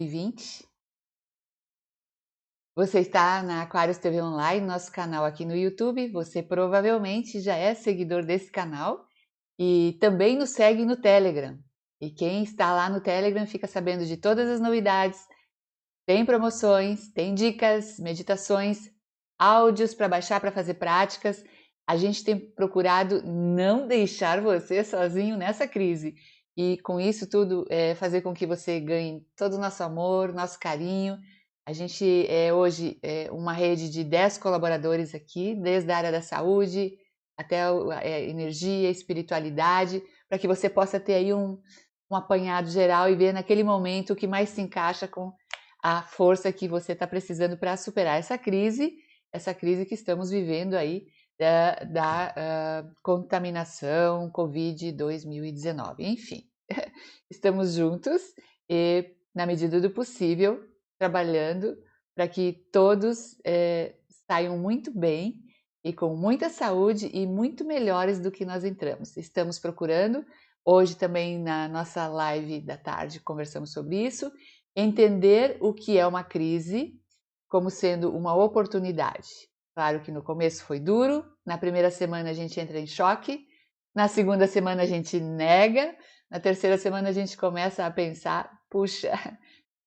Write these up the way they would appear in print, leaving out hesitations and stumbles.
2020. Você está na Aquarius TV Online, nosso canal aqui no YouTube. Você provavelmente já é seguidor desse canal e também nos segue no Telegram. E quem está lá no Telegram fica sabendo de todas as novidades, tem promoções, tem dicas, meditações, áudios para baixar para fazer práticas. A gente tem procurado não deixar você sozinho nessa crise. E com isso tudo, fazer com que você ganhe todo o nosso amor, nosso carinho. A gente hoje uma rede de 10 colaboradores aqui, desde a área da saúde até energia, espiritualidade, para que você possa ter aí um apanhado geral e ver naquele momento o que mais se encaixa com a força que você está precisando para superar essa crise que estamos vivendo aí da contaminação Covid 2019. Enfim, estamos juntos e, na medida do possível, trabalhando para que todos saiam muito bem e com muita saúde e muito melhores do que nós entramos. Estamos procurando, hoje também na nossa live da tarde conversamos sobre isso, entender o que é uma crise como sendo uma oportunidade. Claro que no começo foi duro, na primeira semana a gente entra em choque, na segunda semana a gente nega, na terceira semana a gente começa a pensar, puxa,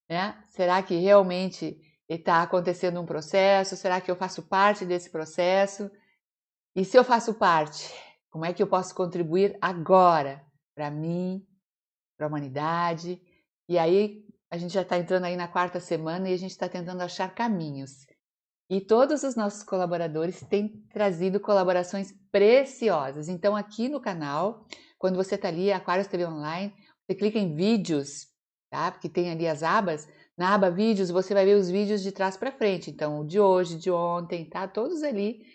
né? Será que realmente está acontecendo um processo? Será que eu faço parte desse processo? E se eu faço parte, como é que eu posso contribuir agora para mim, para a humanidade? E aí a gente já está entrando aí na quarta semana e a gente está tentando achar caminhos. E todos os nossos colaboradores têm trazido colaborações preciosas. Então aqui no canal, quando você está ali, Aquarius TV Online, você clica em vídeos, tá? Porque tem ali as abas. Na aba vídeos, você vai ver os vídeos de trás para frente. Então, o de hoje, de ontem, tá? Todos ali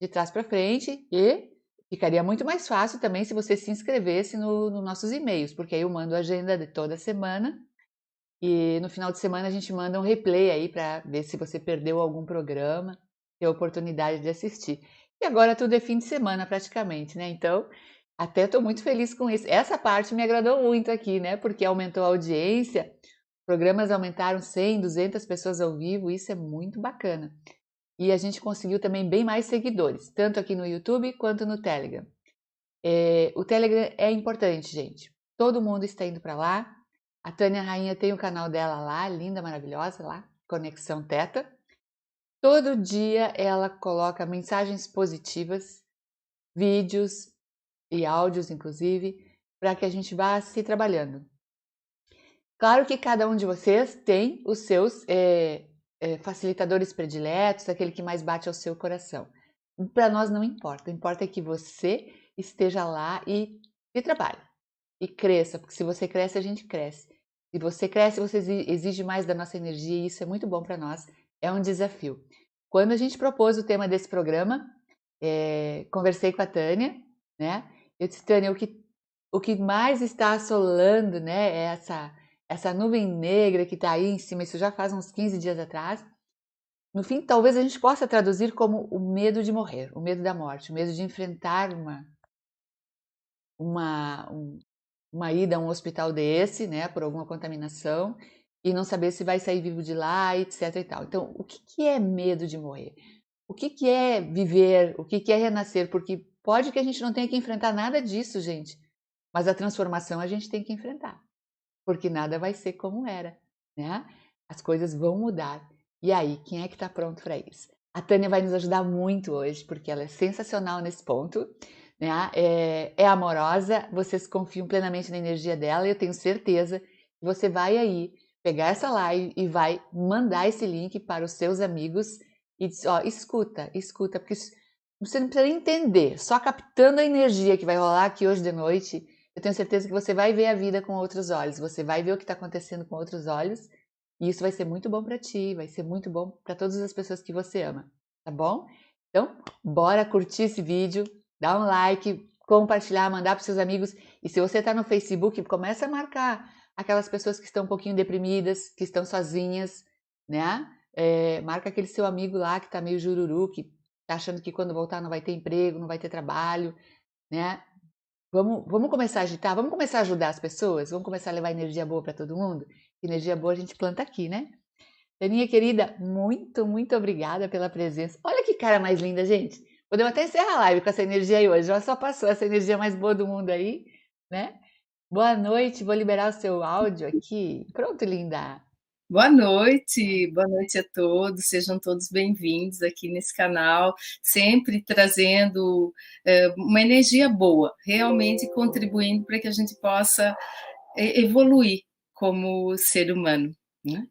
de trás para frente. E ficaria muito mais fácil também se você se inscrevesse nos nossos e-mails, porque aí eu mando a agenda de toda semana e no final de semana a gente manda um replay aí para ver se você perdeu algum programa, ter a oportunidade de assistir. E agora tudo é fim de semana praticamente, né? Então, até estou muito feliz com isso. Essa parte me agradou muito aqui, né? Porque aumentou a audiência, programas aumentaram 100, 200 pessoas ao vivo, isso é muito bacana. E a gente conseguiu também bem mais seguidores, tanto aqui no YouTube quanto no Telegram. O Telegram é importante, gente. Todo mundo está indo para lá. A Tânia Rainha tem o canal dela lá, linda, maravilhosa, lá, Conexão Teta. Todo dia ela coloca mensagens positivas, vídeos e áudios, inclusive, para que a gente vá se trabalhando. Claro que cada um de vocês tem os seus facilitadores prediletos, aquele que mais bate ao seu coração. Para nós não importa, o que importa é que você esteja lá e trabalhe. E cresça, porque se você cresce, a gente cresce. Se você cresce, você exige mais da nossa energia e isso é muito bom para nós, é um desafio. Quando a gente propôs o tema desse programa, conversei com a Tânia, né? Eu disse, Tânia, o que mais está assolando, né, é essa nuvem negra que está aí em cima, isso já faz uns 15 dias atrás. No fim, talvez a gente possa traduzir como o medo de morrer, o medo da morte, o medo de enfrentar uma, uma ida a um hospital desse, né, por alguma contaminação, e não saber se vai sair vivo de lá, etc e tal. Então, o que é medo de morrer? O que é viver? O que é renascer? Porque pode que a gente não tenha que enfrentar nada disso, gente, mas a transformação a gente tem que enfrentar, porque nada vai ser como era, né? As coisas vão mudar. E aí, quem é que está pronto para isso? A Tânia vai nos ajudar muito hoje, porque ela é sensacional nesse ponto, né? É amorosa, vocês confiam plenamente na energia dela e eu tenho certeza que você vai aí pegar essa live e vai mandar esse link para os seus amigos e diz, ó, escuta, porque você não precisa entender, só captando a energia que vai rolar aqui hoje de noite, eu tenho certeza que você vai ver a vida com outros olhos, você vai ver o que está acontecendo com outros olhos, e isso vai ser muito bom para ti, vai ser muito bom para todas as pessoas que você ama, tá bom? Então, bora curtir esse vídeo, dar um like, compartilhar, mandar para seus amigos, e se você está no Facebook, começa a marcar aquelas pessoas que estão um pouquinho deprimidas, que estão sozinhas, né? Marca aquele seu amigo lá que está meio jururu, que está achando que quando voltar não vai ter emprego, não vai ter trabalho, né? Vamos começar a agitar? Vamos começar a ajudar as pessoas? Vamos começar a levar energia boa para todo mundo? Energia boa a gente planta aqui, né? Daninha querida, muito, muito obrigada pela presença. Olha que cara mais linda, gente. Podemos até encerrar a live com essa energia aí hoje. Já só passou essa energia mais boa do mundo aí, né? Boa noite, vou liberar o seu áudio aqui. Pronto, linda. Boa noite a todos, sejam todos bem-vindos aqui nesse canal, sempre trazendo uma energia boa, realmente contribuindo para que a gente possa evoluir como ser humano, né?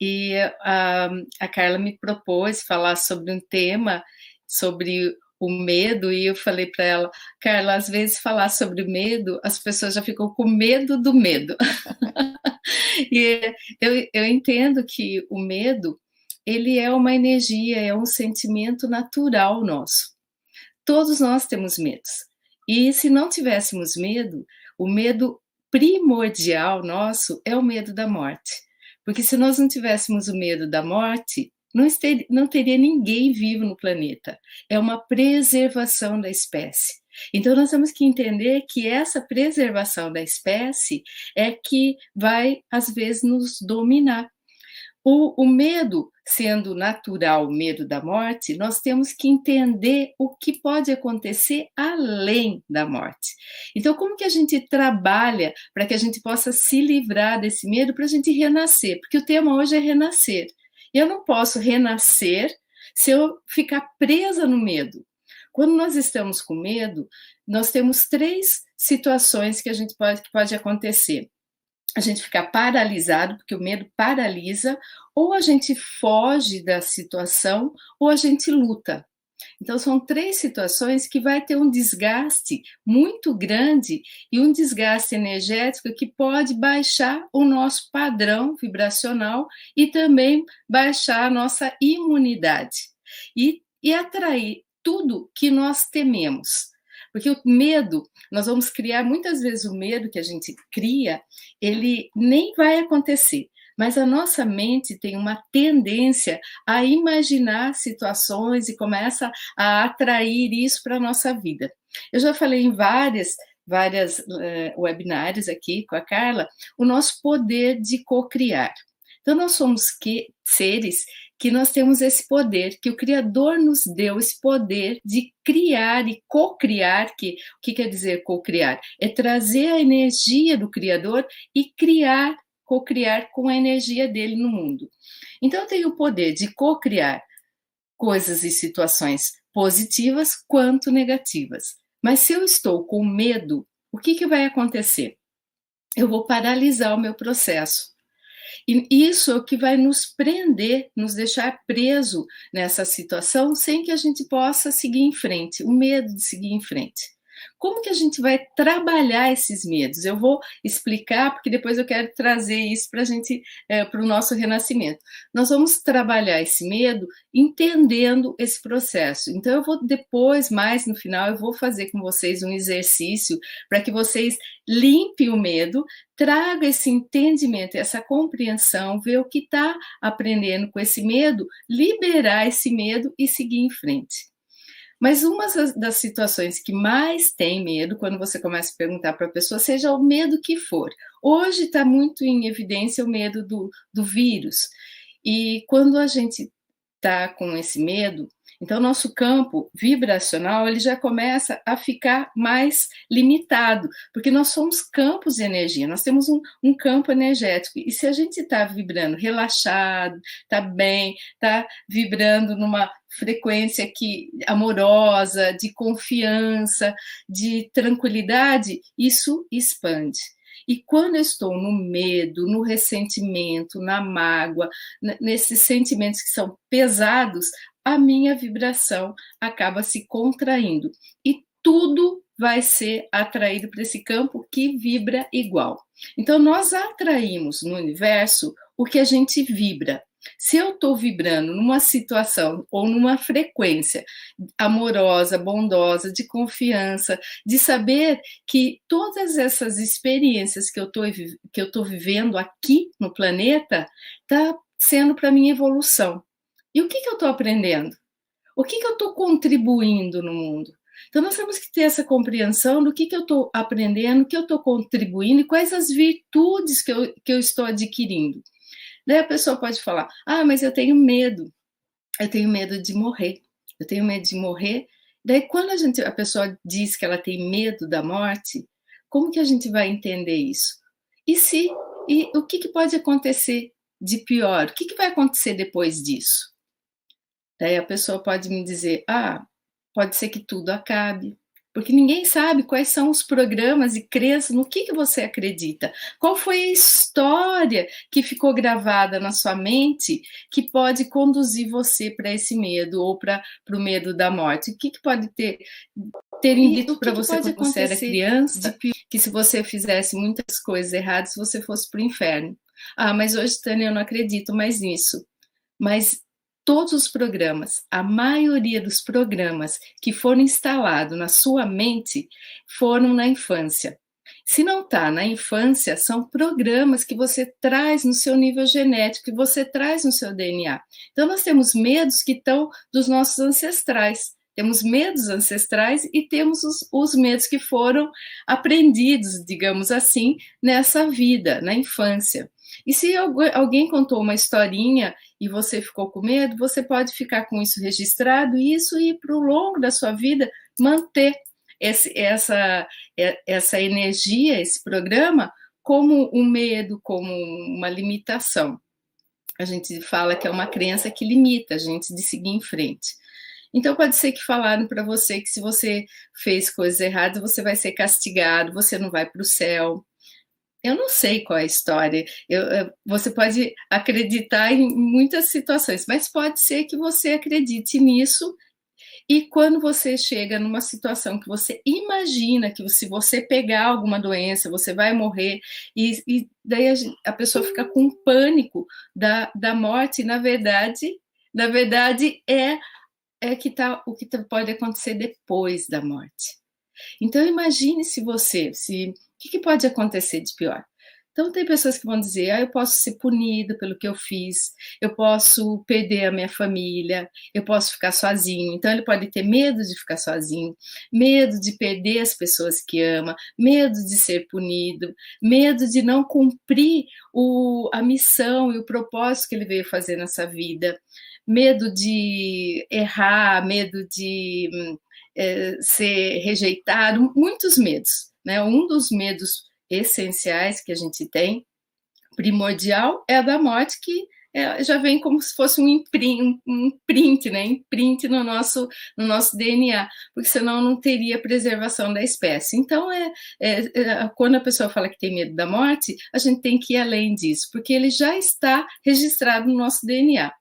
E a Carla me propôs falar sobre um tema, sobre o medo, e eu falei para ela, Carla, às vezes falar sobre o medo, as pessoas já ficam com medo do medo. E eu entendo que o medo, ele é uma energia, é um sentimento natural nosso. Todos nós temos medos. E se não tivéssemos medo, o medo primordial nosso é o medo da morte. Porque se nós não tivéssemos o medo da morte, não teria ninguém vivo no planeta. É uma preservação da espécie. Então, nós temos que entender que essa preservação da espécie é que vai, às vezes, nos dominar. O medo, sendo natural, o medo da morte, nós temos que entender o que pode acontecer além da morte. Então, como que a gente trabalha para que a gente possa se livrar desse medo para a gente renascer? Porque o tema hoje é renascer. Eu não posso renascer se eu ficar presa no medo. Quando nós estamos com medo, nós temos 3 situações que que pode acontecer. A gente ficar paralisado, porque o medo paralisa, ou a gente foge da situação, ou a gente luta. Então, são 3 situações que vai ter um desgaste muito grande e um desgaste energético que pode baixar o nosso padrão vibracional e também baixar a nossa imunidade e atrair tudo que nós tememos. Porque o medo, nós vamos criar, muitas vezes o medo que a gente cria, ele nem vai acontecer. Mas a nossa mente tem uma tendência a imaginar situações e começa a atrair isso para a nossa vida. Eu já falei em várias webinários aqui com a Carla, o nosso poder de co-criar. Então, nós somos seres que nós temos esse poder, que o Criador nos deu esse poder de criar e co-criar, que o que quer dizer co-criar? É trazer a energia do Criador e criar, co-criar com a energia dele no mundo. Então eu tenho o poder de co-criar coisas e situações positivas quanto negativas. Mas se eu estou com medo, o que vai acontecer? Eu vou paralisar o meu processo. E isso é o que vai nos prender, nos deixar preso nessa situação sem que a gente possa seguir em frente, o medo de seguir em frente. Como que a gente vai trabalhar esses medos? Eu vou explicar, porque depois eu quero trazer isso para a gente, para o nosso renascimento. Nós vamos trabalhar esse medo entendendo esse processo. Então, eu vou depois, mais no final, eu vou fazer com vocês um exercício para que vocês limpem o medo, traga esse entendimento, essa compreensão, ver o que está aprendendo com esse medo, liberar esse medo e seguir em frente. Mas uma das situações que mais tem medo, quando você começa a perguntar para a pessoa, seja o medo que for. Hoje está muito em evidência o medo do vírus. E quando a gente está com esse medo, então nosso campo vibracional ele já começa a ficar mais limitado, porque nós somos campos de energia, nós temos um campo energético, e se a gente está vibrando relaxado, está bem, está vibrando numa frequência amorosa, de confiança, de tranquilidade, isso expande. E quando eu estou no medo, no ressentimento, na mágoa, nesses sentimentos que são pesados, a minha vibração acaba se contraindo. E tudo vai ser atraído para esse campo que vibra igual. Então, nós atraímos no universo o que a gente vibra. Se eu estou vibrando numa situação ou numa frequência amorosa, bondosa, de confiança, de saber que todas essas experiências que eu estou vivendo aqui no planeta está sendo para minha evolução. E o que eu estou aprendendo? O que eu estou contribuindo no mundo? Então, nós temos que ter essa compreensão do que eu estou aprendendo, o que eu estou contribuindo e quais as virtudes que eu estou adquirindo. Daí a pessoa pode falar, mas eu tenho medo de morrer, eu tenho medo de morrer. Daí, quando a pessoa diz que ela tem medo da morte, como que a gente vai entender isso? E o que pode acontecer de pior? O que vai acontecer depois disso? Daí a pessoa pode me dizer, pode ser que tudo acabe, porque ninguém sabe quais são os programas e crenças, no que você acredita. Qual foi a história que ficou gravada na sua mente que pode conduzir você para esse medo ou para o medo da morte? O que pode ter dito para você quando você era criança, que se você fizesse muitas coisas erradas, você fosse para o inferno? Mas hoje, Tânia, eu não acredito mais nisso. Mas todos os programas, a maioria dos programas que foram instalados na sua mente foram na infância. Se não está na infância, são programas que você traz no seu nível genético, que você traz no seu DNA. Então, nós temos medos que estão dos nossos ancestrais. Temos medos ancestrais e temos os medos que foram aprendidos, digamos assim, nessa vida, na infância. E se alguém contou uma historinha e você ficou com medo, você pode ficar com isso registrado e isso ir para o longo da sua vida manter essa energia, esse programa, como um medo, como uma limitação. A gente fala que é uma crença que limita a gente de seguir em frente. Então, pode ser que falaram para você que se você fez coisas erradas, você vai ser castigado, você não vai para o céu. Eu não sei qual é a história. Você pode acreditar em muitas situações, mas pode ser que você acredite nisso e quando você chega numa situação que você imagina que se você pegar alguma doença, você vai morrer, e daí a pessoa fica com pânico da morte, e na verdade é que tá, o que pode acontecer depois da morte. Então imagine o que pode acontecer de pior? Então tem pessoas que vão dizer, eu posso ser punido pelo que eu fiz, eu posso perder a minha família, eu posso ficar sozinho. Então ele pode ter medo de ficar sozinho, medo de perder as pessoas que ama, medo de ser punido, medo de não cumprir a missão e o propósito que ele veio fazer nessa vida, medo de errar, medo de ser rejeitado, muitos medos, né? Um dos medos essenciais que a gente tem, primordial, é a da morte, que já vem como se fosse um imprint, né? Imprint no nosso DNA, porque senão não teria preservação da espécie. Então, quando a pessoa fala que tem medo da morte, a gente tem que ir além disso, porque ele já está registrado no nosso DNA.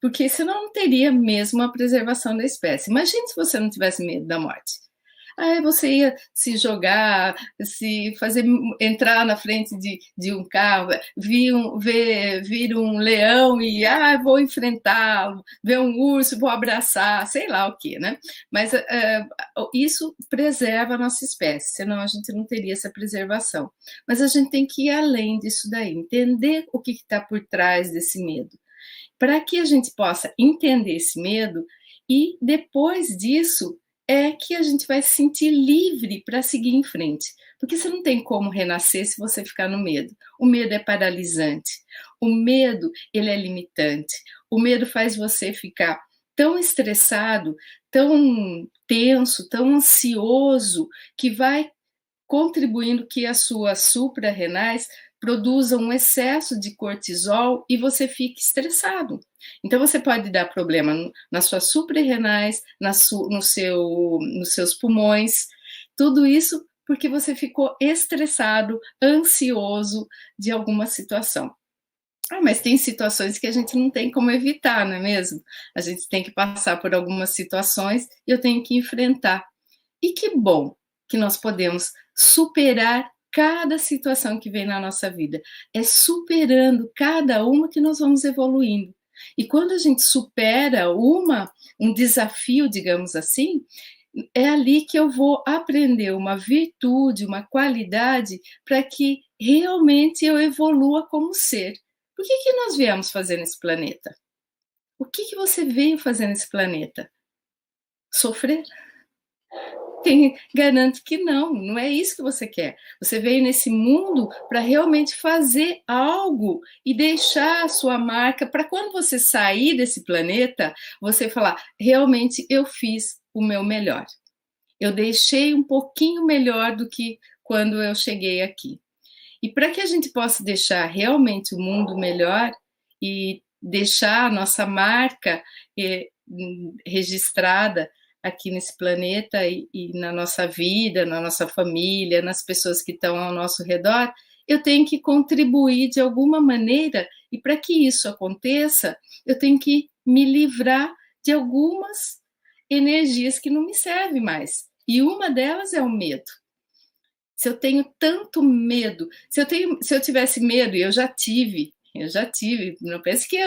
Porque senão não teria mesmo a preservação da espécie. Imagine se você não tivesse medo da morte. Aí você ia se jogar, entrar na frente de um carro, vir um leão e vou enfrentá-lo, ver um urso, vou abraçar, sei lá o que, né? Mas isso preserva a nossa espécie, senão a gente não teria essa preservação. Mas a gente tem que ir além disso daí, entender o que está por trás desse medo, para que a gente possa entender esse medo e depois disso é que a gente vai se sentir livre para seguir em frente. Porque você não tem como renascer se você ficar no medo. O medo é paralisante. O medo, ele é limitante. O medo faz você ficar tão estressado, tão tenso, tão ansioso, que vai contribuindo que as suas suprarrenais produzam um excesso de cortisol e você fica estressado. Então você pode dar problema nas suas suprarrenais, nos seus pulmões, tudo isso porque você ficou estressado, ansioso de alguma situação. Mas tem situações que a gente não tem como evitar, não é mesmo? A gente tem que passar por algumas situações e eu tenho que enfrentar. E que bom que nós podemos superar cada situação que vem na nossa vida. É superando cada uma que nós vamos evoluindo. E quando a gente supera um desafio, digamos assim, é ali que eu vou aprender uma virtude, uma qualidade, para que realmente eu evolua como ser. O que nós viemos fazer nesse planeta? O que você veio fazer nesse planeta? Sofrer? Garanto que não é isso que você quer. Você veio nesse mundo para realmente fazer algo e deixar a sua marca para quando você sair desse planeta, você falar, realmente eu fiz o meu melhor. Eu deixei um pouquinho melhor do que quando eu cheguei aqui. E para que a gente possa deixar realmente o mundo melhor e deixar a nossa marca registrada aqui nesse planeta e na nossa vida, na nossa família, nas pessoas que estão ao nosso redor, eu tenho que contribuir de alguma maneira, e para que isso aconteça, eu tenho que me livrar de algumas energias que não me servem mais. E uma delas é o medo. Se eu tenho tanto medo, se eu tivesse medo, e eu já tive, não pense que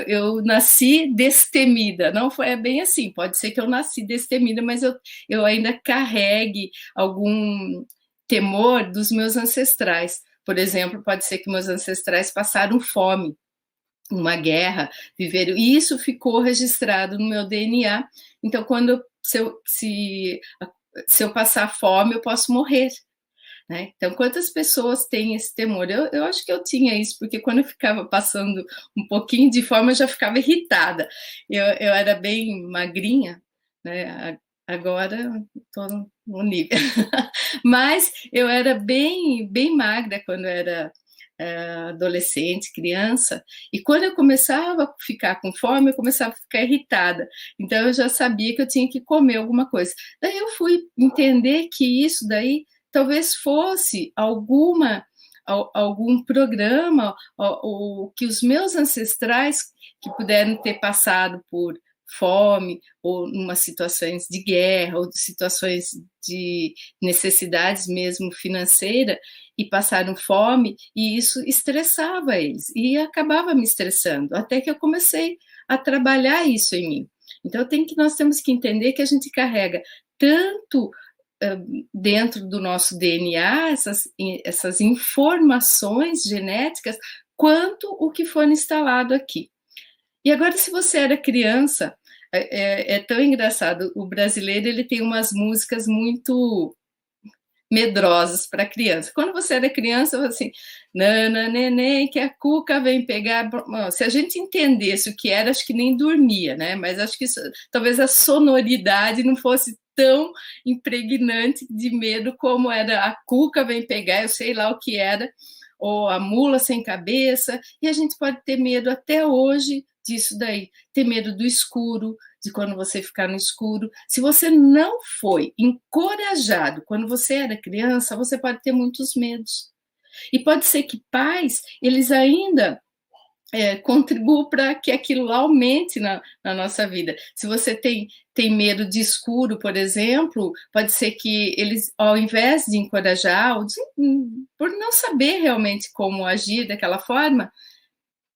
eu nasci destemida, não foi bem assim, pode ser que eu nasci destemida, mas eu ainda carregue algum temor dos meus ancestrais. Por exemplo, pode ser que meus ancestrais passaram fome, uma guerra, viveram, e isso ficou registrado no meu DNA. Então, se eu passar fome, eu posso morrer. Né? Então, quantas pessoas têm esse temor? Eu acho que eu tinha isso, porque quando eu ficava passando um pouquinho de fome, eu já ficava irritada. Eu era bem magrinha, né? Agora estou no nível. Mas eu era bem magra quando eu era adolescente, criança, e quando eu começava a ficar com fome, eu começava a ficar irritada. Então, eu já sabia que eu tinha que comer alguma coisa. Daí eu fui entender que isso daí talvez fosse algum programa ou que os meus ancestrais que puderam ter passado por fome ou numa situações de guerra ou de situações de necessidades mesmo financeira e passaram fome e isso estressava eles e acabava me estressando até que eu comecei a trabalhar isso em mim. Então nós temos que entender que a gente carrega tanto dentro do nosso DNA essas informações genéticas quanto o que foi instalado aqui. E agora, se você era criança, é tão engraçado, o brasileiro ele tem umas músicas muito medrosas para criança. Quando você era criança, eu assim, nana, neném, que a cuca vem pegar. Bom, se a gente entendesse o que era, acho que nem dormia, né? Mas acho que talvez a sonoridade não fosse tão impregnante de medo como era a cuca vem pegar, eu sei lá o que era, ou a mula sem cabeça, e a gente pode ter medo até hoje disso daí, ter medo do escuro, de quando você ficar no escuro. Se você não foi encorajado quando você era criança, você pode ter muitos medos. E pode ser que pais, eles ainda contribuam para que aquilo lá aumente na nossa vida. Se você tem medo de escuro, por exemplo, pode ser que eles, ao invés de encorajar, por não saber realmente como agir daquela forma,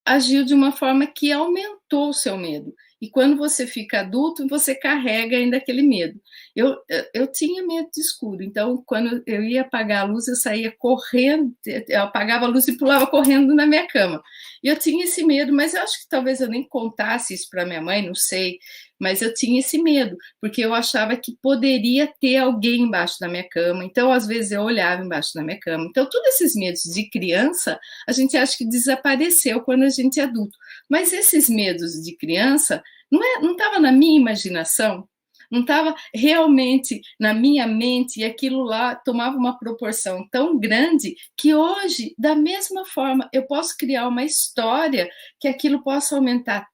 agiu de uma forma que aumentou o seu medo. E quando você fica adulto, você carrega ainda aquele medo. Eu tinha medo de escuro, então quando eu ia apagar a luz, eu saía correndo, eu apagava a luz e pulava correndo na minha cama. E eu tinha esse medo, mas eu acho que talvez eu nem contasse isso para minha mãe, não sei, mas eu tinha esse medo, porque eu achava que poderia ter alguém embaixo da minha cama, então às vezes eu olhava embaixo da minha cama. Então todos esses medos de criança, a gente acha que desapareceu quando a gente é adulto, mas esses medos de criança não estava na minha imaginação, não estava realmente na minha mente, e aquilo lá tomava uma proporção tão grande que hoje, da mesma forma, eu posso criar uma história que aquilo possa aumentar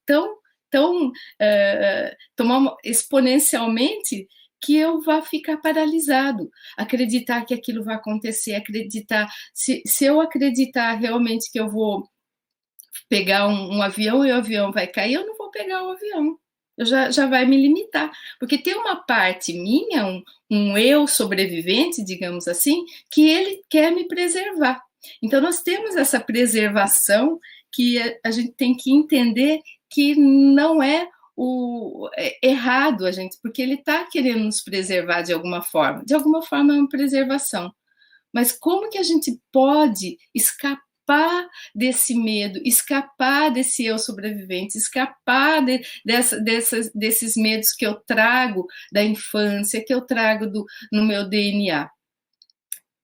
tomar exponencialmente que eu vá ficar paralisado, acreditar que aquilo vai acontecer, acreditar, se eu acreditar realmente que eu vou pegar um avião e o avião vai cair, eu não vou pegar o avião. Eu já vai me limitar. Porque tem uma parte minha, um eu sobrevivente, digamos assim, que ele quer me preservar. Então, nós temos essa preservação que a gente tem que entender que não é errado a gente, porque ele está querendo nos preservar de alguma forma. De alguma forma é uma preservação. Mas como que a gente pode escapar escapar desse medo, escapar desse eu sobrevivente, escapar desses medos que eu trago da infância, que eu trago no meu DNA.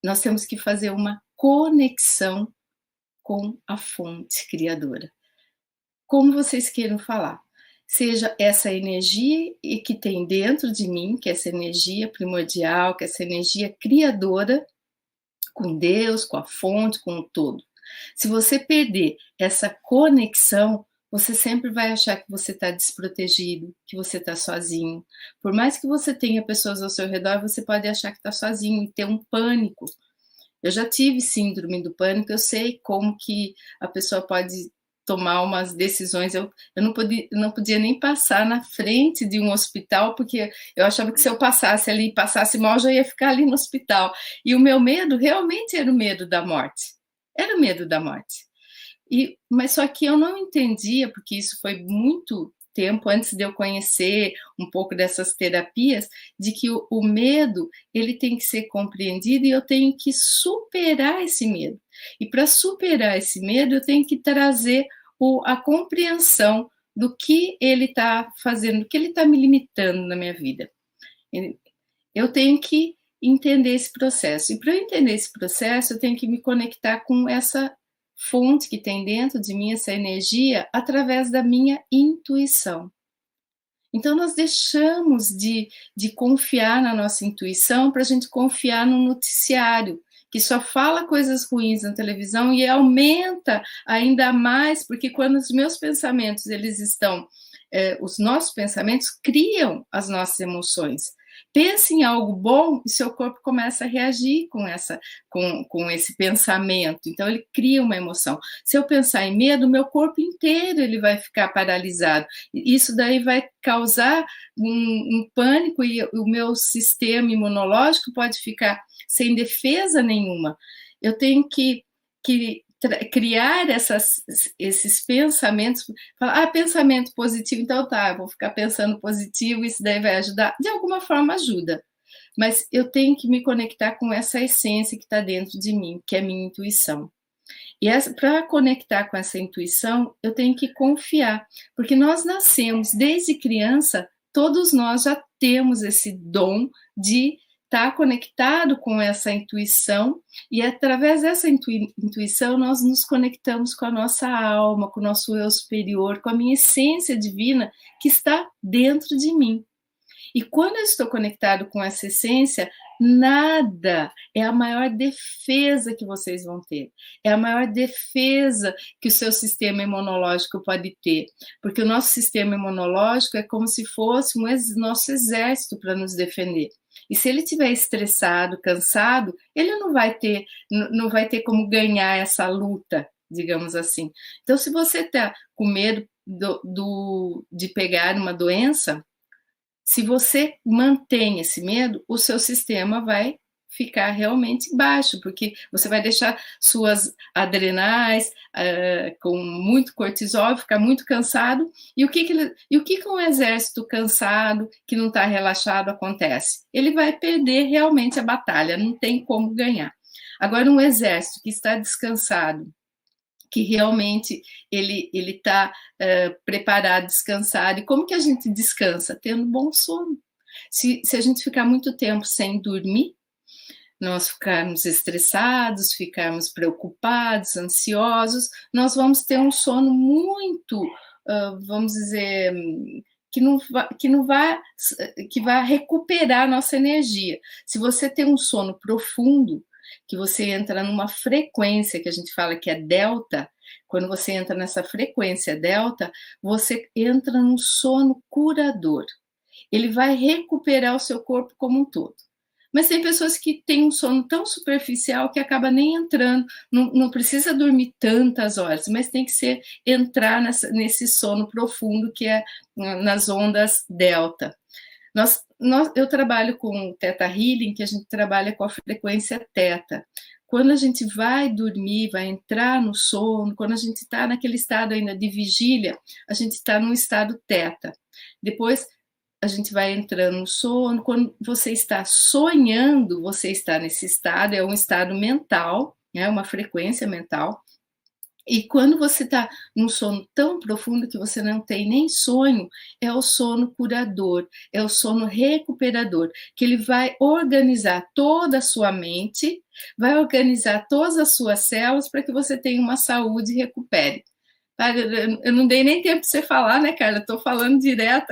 Nós temos que fazer uma conexão com a fonte criadora. Como vocês queiram falar. Seja essa energia que tem dentro de mim, que é essa energia primordial, que é essa energia criadora, com Deus, com a fonte, com o todo. Se você perder essa conexão, você sempre vai achar que você está desprotegido, que você está sozinho. Por mais que você tenha pessoas ao seu redor, você pode achar que está sozinho e ter um pânico. Eu já tive síndrome do pânico, eu sei como que a pessoa pode tomar umas decisões. Eu não podia nem passar na frente de um hospital, porque eu achava que se eu passasse ali, passasse mal, eu já ia ficar ali no hospital. E o meu medo realmente era o medo da morte. Era o medo da morte. Mas só que eu não entendia, porque isso foi muito tempo antes de eu conhecer um pouco dessas terapias, de que o medo ele tem que ser compreendido e eu tenho que superar esse medo. E para superar esse medo, eu tenho que trazer a compreensão do que ele está fazendo, do que ele está me limitando na minha vida. Eu tenho que entender esse processo. E para eu entender esse processo, eu tenho que me conectar com essa fonte que tem dentro de mim, essa energia, através da minha intuição. Então, nós deixamos de confiar na nossa intuição para a gente confiar no noticiário, que só fala coisas ruins na televisão e aumenta ainda mais, porque quando os meus pensamentos, eles estão... os nossos pensamentos criam as nossas emoções. Pense em algo bom e seu corpo começa a reagir com esse pensamento. Então, ele cria uma emoção. Se eu pensar em medo, meu corpo inteiro ele vai ficar paralisado. Isso daí vai causar um pânico e o meu sistema imunológico pode ficar sem defesa nenhuma. Eu tenho que criar esses pensamentos, falar, pensamento positivo, então tá, eu vou ficar pensando positivo, isso daí vai ajudar, de alguma forma ajuda, mas eu tenho que me conectar com essa essência que está dentro de mim, que é a minha intuição. E para conectar com essa intuição, eu tenho que confiar, porque nós nascemos desde criança, todos nós já temos esse dom de estar conectado com essa intuição, e através dessa intuição nós nos conectamos com a nossa alma, com o nosso eu superior, com a minha essência divina que está dentro de mim. E quando eu estou conectado com essa essência, nada é a maior defesa que vocês vão ter. É a maior defesa que o seu sistema imunológico pode ter. Porque o nosso sistema imunológico é como se fosse nosso exército para nos defender. E se ele estiver estressado, cansado, ele não vai ter como ganhar essa luta, digamos assim. Então, se você está com medo de pegar uma doença, se você mantém esse medo, o seu sistema vai ficar realmente baixo, porque você vai deixar suas adrenais com muito cortisol, ficar muito cansado. E o que um exército cansado, que não está relaxado, acontece? Ele vai perder realmente a batalha, não tem como ganhar. Agora, um exército que está descansado, que realmente ele está preparado, descansado. E como que a gente descansa? Tendo bom sono. Se a gente ficar muito tempo sem dormir, nós ficarmos estressados, ficarmos preocupados, ansiosos, nós vamos ter um sono muito, vamos dizer, que vai recuperar a nossa energia. Se você tem um sono profundo, que você entra numa frequência que a gente fala que é delta, quando você entra nessa frequência delta, você entra num sono curador. Ele vai recuperar o seu corpo como um todo. Mas tem pessoas que têm um sono tão superficial que acaba nem entrando, não precisa dormir tantas horas, mas tem que entrar nesse sono profundo que é nas ondas delta. Eu trabalho com o Theta Healing, que a gente trabalha com a frequência Theta. Quando a gente vai dormir, vai entrar no sono, quando a gente está naquele estado ainda de vigília, a gente está num estado Theta. Depois a gente vai entrando no sono. Quando você está sonhando, você está nesse estado, é um estado mental, é uma frequência mental. E quando você está num sono tão profundo que você não tem nem sonho, é o sono curador, é o sono recuperador, que ele vai organizar toda a sua mente, vai organizar todas as suas células para que você tenha uma saúde e recupere. Eu não dei nem tempo para você falar, né, Carla? Estou falando direto.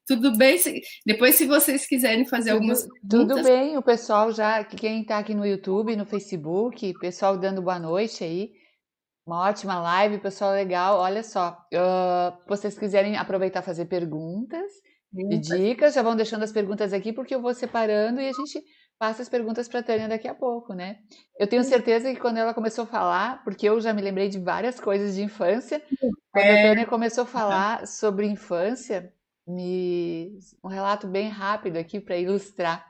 Tudo bem? Depois, se vocês quiserem fazer algumas Tudo perguntas. bem, o pessoal já, quem está aqui no YouTube, no Facebook, pessoal dando boa noite aí. Uma ótima live, pessoal legal. Olha só, vocês quiserem aproveitar e fazer perguntas e dicas, já vão deixando as perguntas aqui, porque eu vou separando e a gente passa as perguntas para a Tânia daqui a pouco, né? Eu tenho certeza que quando ela começou a falar, porque eu já me lembrei de várias coisas de infância, quando a É, Tânia começou a falar sobre infância, um relato bem rápido aqui para ilustrar.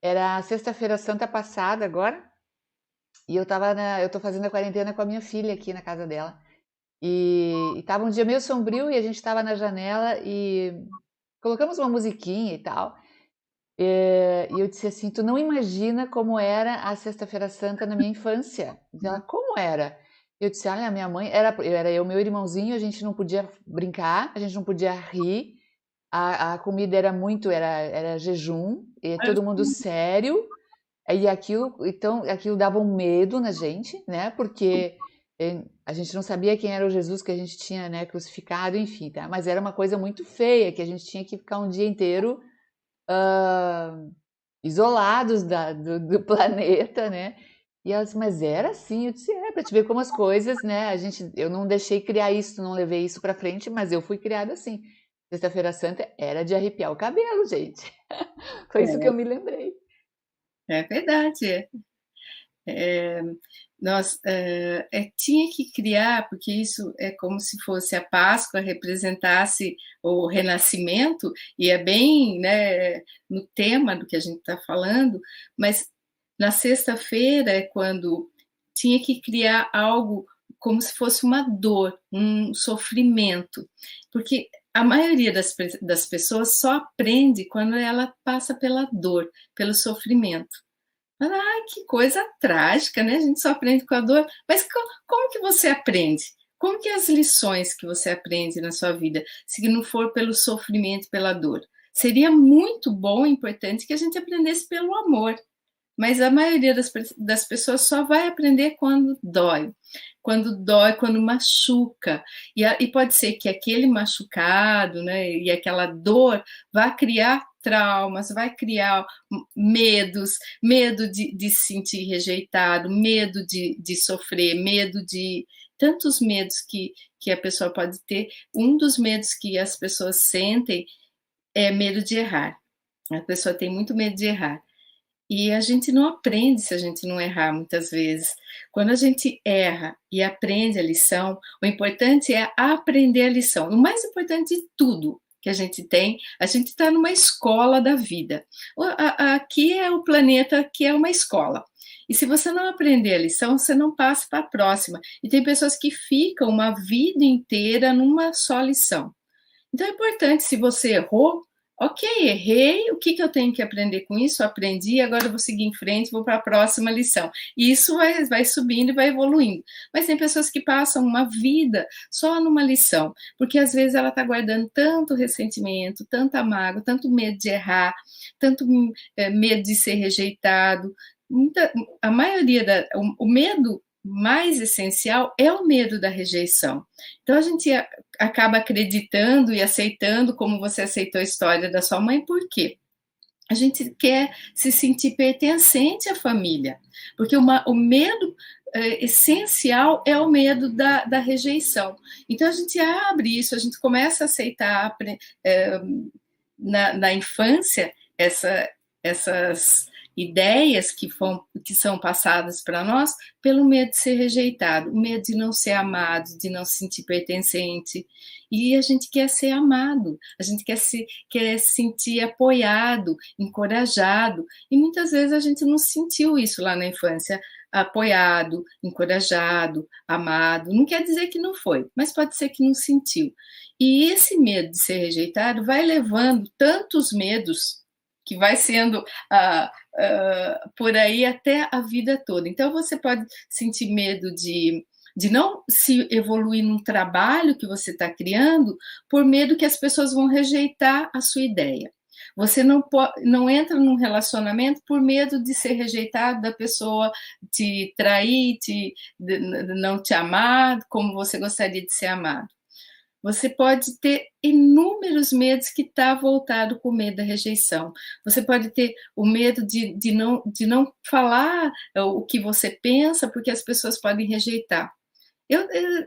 Era a sexta-feira santa passada agora, e eu tô fazendo a quarentena com a minha filha aqui na casa dela. E tava um dia meio sombrio e a gente tava na janela e colocamos uma musiquinha e tal. E eu disse assim: Tu não imagina como era a Sexta-feira Santa na minha infância? E ela, como era? Eu disse: Olha, a minha mãe, era eu, meu irmãozinho, a gente não podia brincar, a gente não podia rir, a comida era era jejum, e todo mundo sério. E aquilo dava um medo na gente, né? Porque a gente não sabia quem era o Jesus que a gente tinha, né, crucificado, enfim, tá? Mas era uma coisa muito feia, que a gente tinha que ficar um dia inteiro isolados do planeta, né? E ela disse, mas era assim, eu disse, para te ver como as coisas, né? Eu não deixei criar isso, não levei isso para frente, mas eu fui criada assim. Sexta-feira Santa era de arrepiar o cabelo, gente. Foi isso que eu me lembrei. é verdade. Nós tinha que criar, porque isso é como se fosse a Páscoa representasse o renascimento, e é bem, né, no tema do que a gente está falando, mas na sexta-feira é quando tinha que criar algo como se fosse uma dor, um sofrimento, porque a maioria das pessoas só aprende quando ela passa pela dor, pelo sofrimento. Ai, que coisa trágica, né? A gente só aprende com a dor. Mas como que você aprende? Como que as lições que você aprende na sua vida, se não for pelo sofrimento, pela dor? Seria muito bom e importante que a gente aprendesse pelo amor. Mas a maioria das pessoas só vai aprender quando dói, quando machuca. E pode ser que aquele machucado, né, e aquela dor vá criar traumas, vai criar medos, medo de se sentir rejeitado, medo de sofrer, medo de tantos medos que a pessoa pode ter. Um dos medos que as pessoas sentem é medo de errar. A pessoa tem muito medo de errar. E a gente não aprende se a gente não errar muitas vezes. Quando a gente erra e aprende a lição, o importante é aprender a lição. O mais importante de tudo que a gente está numa escola da vida. Aqui é o planeta que é uma escola. E se você não aprender a lição, você não passa para a próxima. E tem pessoas que ficam uma vida inteira numa só lição. Então é importante, se você errou, ok, errei, o que eu tenho que aprender com isso? Aprendi, agora eu vou seguir em frente, vou para a próxima lição. E isso vai subindo e vai evoluindo. Mas tem pessoas que passam uma vida só numa lição, porque às vezes ela está guardando tanto ressentimento, tanta mágoa, tanto medo de errar, tanto medo de ser rejeitado. A maioria o medo mais essencial é o medo da rejeição. Então a gente acaba acreditando e aceitando, como você aceitou a história da sua mãe, por quê? A gente quer se sentir pertencente à família, porque o medo essencial é o medo da rejeição. Então a gente abre isso, a gente começa a aceitar na infância essas ideias que são passadas para nós pelo medo de ser rejeitado, o medo de não ser amado, de não se sentir pertencente. E a gente quer ser amado, a gente quer se sentir apoiado, encorajado. E muitas vezes a gente não sentiu isso lá na infância, apoiado, encorajado, amado. Não quer dizer que não foi, mas pode ser que não sentiu. E esse medo de ser rejeitado vai levando tantos medos que vai sendo por aí até a vida toda. Então você pode sentir medo de de não se evoluir num trabalho que você está criando por medo que as pessoas vão rejeitar a sua ideia. Você não entra num relacionamento por medo de ser rejeitado, da pessoa te trair, não te amar como você gostaria de ser amado. Você pode ter inúmeros medos que está voltado com o medo da rejeição. Você pode ter o medo de não falar o que você pensa, porque as pessoas podem rejeitar.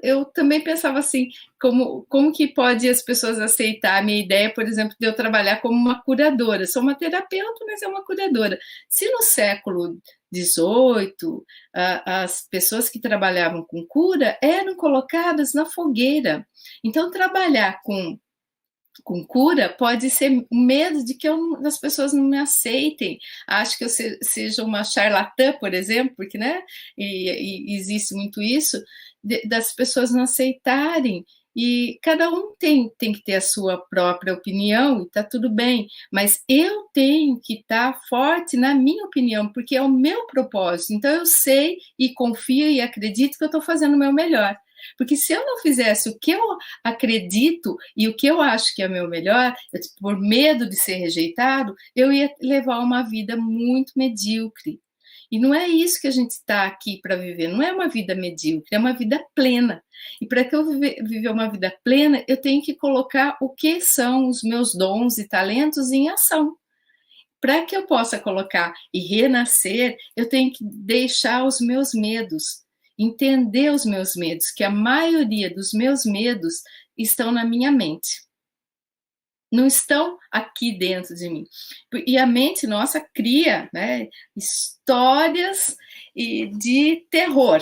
Eu também pensava assim, como que pode as pessoas aceitar a minha ideia, por exemplo, de eu trabalhar como uma curadora? Sou uma terapeuta, mas é uma curadora. Se no século XVIII, as pessoas que trabalhavam com cura eram colocadas na fogueira. Então, trabalhar com cura pode ser medo de que as pessoas não me aceitem, acho que eu seja uma charlatã, por exemplo, porque, né, e existe muito isso, das pessoas não aceitarem, e cada um tem que ter a sua própria opinião, e está tudo bem, mas eu tenho que estar forte na minha opinião, porque é o meu propósito, então eu sei e confio e acredito que eu estou fazendo o meu melhor. Porque se eu não fizesse o que eu acredito e o que eu acho que é o meu melhor, por medo de ser rejeitado, eu ia levar uma vida muito medíocre. E não é isso que a gente está aqui para viver, não é uma vida medíocre, é uma vida plena. E para que eu viver uma vida plena, eu tenho que colocar o que são os meus dons e talentos em ação. Para que eu possa colocar e renascer, eu tenho que deixar os meus medos, entender os meus medos, que a maioria dos meus medos estão na minha mente. Não estão aqui dentro de mim. E a mente nossa cria, né, histórias de terror.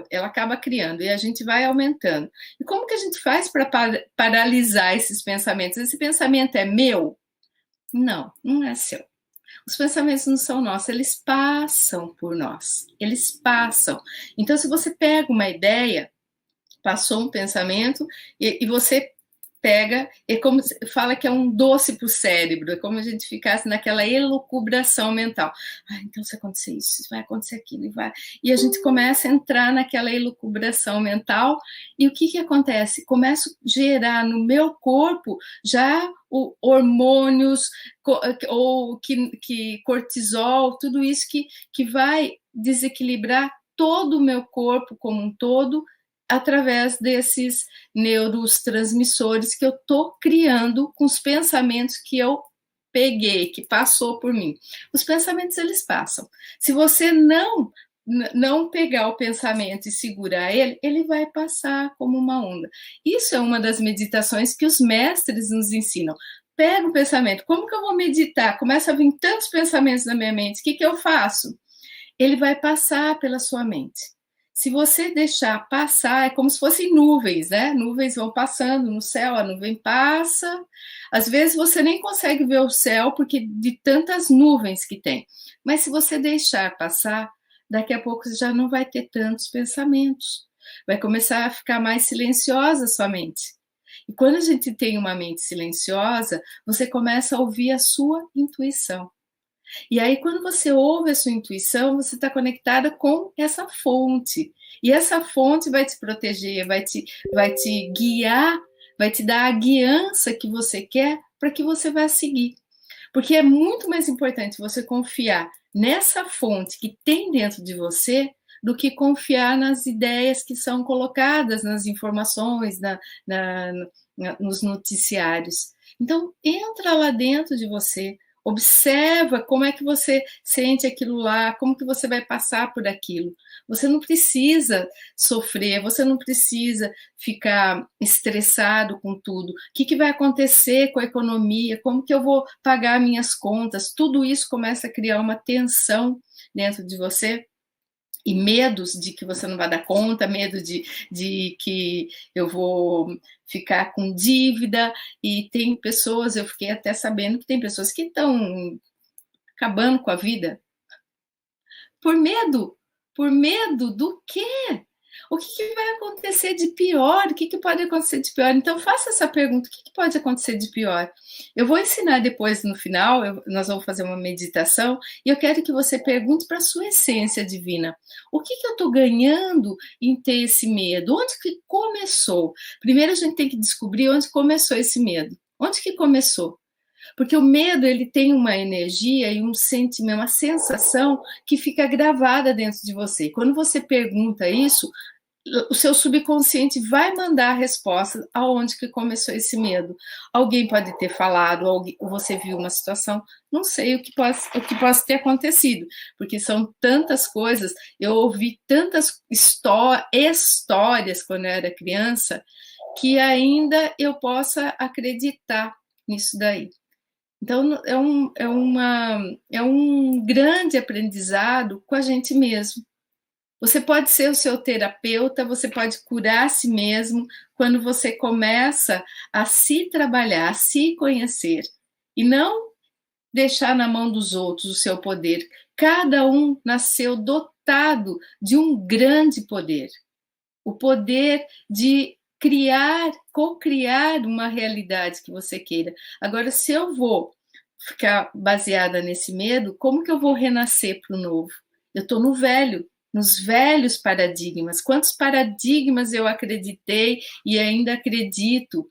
Ela acaba criando e a gente vai aumentando. E como que a gente faz para paralisar esses pensamentos? Esse pensamento é meu? Não, não é seu. Os pensamentos não são nossos, eles passam por nós. Eles passam. Então, se você pega uma ideia, passou um pensamento, e você pega, é como fala que é um doce para o cérebro, é como a gente ficasse naquela elucubração mental. Ah, então se acontecer isso vai acontecer aquilo, e a gente começa a entrar naquela elucubração mental, e o que acontece? Começa a gerar no meu corpo já hormônios, ou que cortisol, tudo isso que vai desequilibrar todo o meu corpo como um todo, através desses neurotransmissores que eu estou criando com os pensamentos que eu peguei, que passou por mim. Os pensamentos, eles passam. Se você não pegar o pensamento e segurar ele, ele vai passar como uma onda. Isso é uma das meditações que os mestres nos ensinam. Pega o pensamento, como que eu vou meditar? Começa a vir tantos pensamentos na minha mente, o que eu faço? Ele vai passar pela sua mente. Se você deixar passar, é como se fossem nuvens, né? Nuvens vão passando no céu, a nuvem passa. Às vezes você nem consegue ver o céu porque de tantas nuvens que tem. Mas se você deixar passar, daqui a pouco você já não vai ter tantos pensamentos. Vai começar a ficar mais silenciosa a sua mente. E quando a gente tem uma mente silenciosa, você começa a ouvir a sua intuição. E aí, quando você ouve a sua intuição, você está conectada com essa fonte. E essa fonte vai te proteger, vai te guiar, vai te dar a guiança que você quer para que você vá seguir. Porque é muito mais importante você confiar nessa fonte que tem dentro de você do que confiar nas ideias que são colocadas nas informações, nos noticiários. Então, entra lá dentro de você, observa como é que você sente aquilo lá, como que você vai passar por aquilo. Você não precisa sofrer, você não precisa ficar estressado com tudo. O que vai acontecer com a economia? Como que eu vou pagar minhas contas? Tudo isso começa a criar uma tensão dentro de você. E medos de que você não vai dar conta, medo de que eu vou ficar com dívida, e tem pessoas, eu fiquei até sabendo que tem pessoas que estão acabando com a vida por medo do quê? O que vai acontecer de pior? O que pode acontecer de pior? Então, faça essa pergunta: o que pode acontecer de pior? Eu vou ensinar depois, no final, nós vamos fazer uma meditação, e eu quero que você pergunte para a sua essência divina: o que eu estou ganhando em ter esse medo? Onde que começou? Primeiro, a gente tem que descobrir onde começou esse medo. Onde que começou? Porque o medo, ele tem uma energia e um sentimento, uma sensação que fica gravada dentro de você. Quando você pergunta isso, o seu subconsciente vai mandar a resposta aonde que começou esse medo. Alguém pode ter falado, ou você viu uma situação, não sei o que possa ter acontecido, porque são tantas coisas. Eu ouvi tantas histórias quando eu era criança, que ainda eu possa acreditar nisso daí. Então, é um grande aprendizado com a gente mesmo. Você pode ser o seu terapeuta, você pode curar a si mesmo quando você começa a se trabalhar, a se conhecer, e não deixar na mão dos outros o seu poder. Cada um nasceu dotado de um grande poder, o poder de criar, co-criar uma realidade que você queira. Agora, se eu vou ficar baseada nesse medo, como que eu vou renascer para o novo? Eu estou no velho, nos velhos paradigmas. Quantos paradigmas eu acreditei e ainda acredito?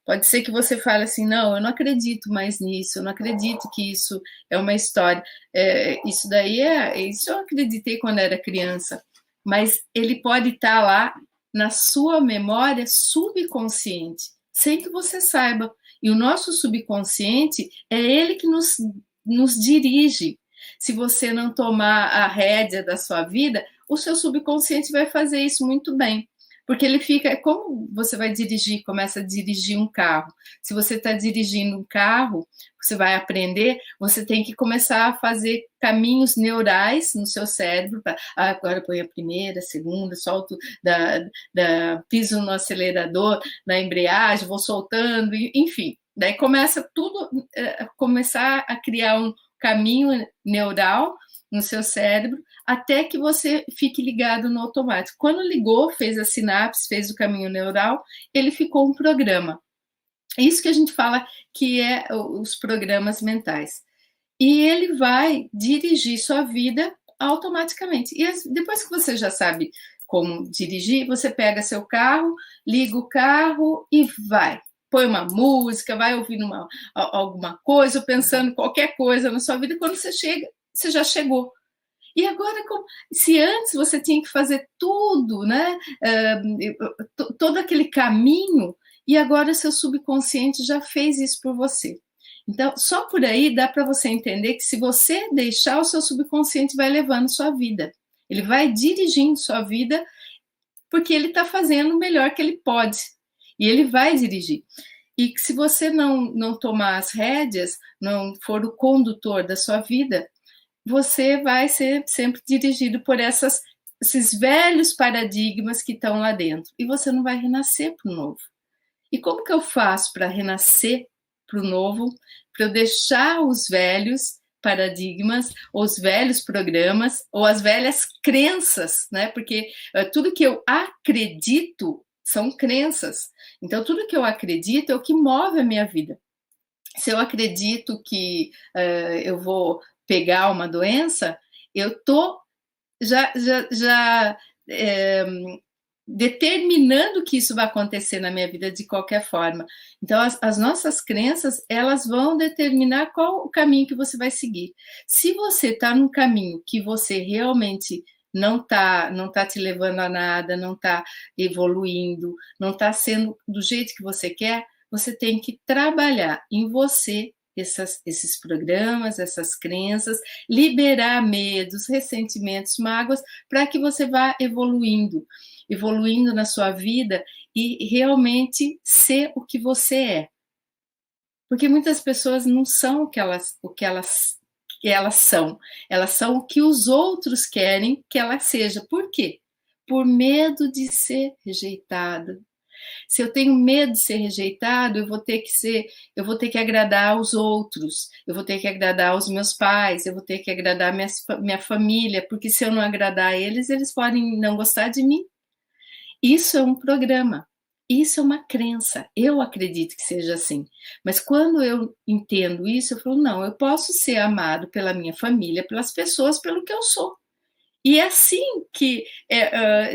Pode ser que você fale assim: não, eu não acredito mais nisso, eu não acredito que isso é uma história. Isso eu acreditei quando era criança, mas ele pode estar lá na sua memória subconsciente, sem que você saiba. E o nosso subconsciente é ele que nos dirige. Se você não tomar a rédea da sua vida, o seu subconsciente vai fazer isso muito bem. Porque ele fica, é como você vai dirigir, começa a dirigir um carro. Se você está dirigindo um carro, você vai aprender, você tem que começar a fazer caminhos neurais no seu cérebro. Agora põe a primeira, a segunda, solto, piso no acelerador, na embreagem, vou soltando, enfim. Daí começa tudo, começar a criar um caminho neural no seu cérebro, até que você fique ligado no automático. Quando ligou, fez a sinapse, fez o caminho neural, ele ficou um programa. Isso que a gente fala que é os programas mentais. E ele vai dirigir sua vida automaticamente. E depois que você já sabe como dirigir, você pega seu carro, liga o carro e vai. Põe uma música, vai ouvindo alguma coisa, pensando qualquer coisa na sua vida. Quando você chega, você já chegou. E agora, se antes você tinha que fazer tudo, né? Todo aquele caminho, e agora seu subconsciente já fez isso por você. Então, só por aí dá para você entender que se você deixar, o seu subconsciente vai levando sua vida. Ele vai dirigindo sua vida, porque ele está fazendo o melhor que ele pode. E ele vai dirigir. E se você não tomar as rédeas, não for o condutor da sua vida, você vai ser sempre dirigido por esses velhos paradigmas que estão lá dentro. E você não vai renascer para o novo. E como que eu faço para renascer para o novo? Para eu deixar os velhos paradigmas, os velhos programas, ou as velhas crenças, né? Porque tudo que eu acredito são crenças. Então, tudo que eu acredito é o que move a minha vida. Se eu acredito que eu vou pegar uma doença, eu estou já determinando que isso vai acontecer na minha vida de qualquer forma. Então, as nossas crenças, elas vão determinar qual o caminho que você vai seguir. Se você está num caminho que você realmente não tá te levando a nada, não está evoluindo, não está sendo do jeito que você quer, você tem que trabalhar em você esses programas, essas crenças, liberar medos, ressentimentos, mágoas, para que você vá evoluindo na sua vida e realmente ser o que você é. Porque muitas pessoas não são o que elas são. Elas são o que os outros querem que ela seja. Por quê? Por medo de ser rejeitada. Se eu tenho medo de ser rejeitado, eu vou ter que agradar aos outros, eu vou ter que agradar aos meus pais, eu vou ter que agradar minha família, porque se eu não agradar eles podem não gostar de mim. Isso é um programa. Isso é uma crença. Eu acredito que seja assim. Mas quando eu entendo isso, eu falo, não, eu posso ser amado pela minha família, pelas pessoas, pelo que eu sou. E é assim que,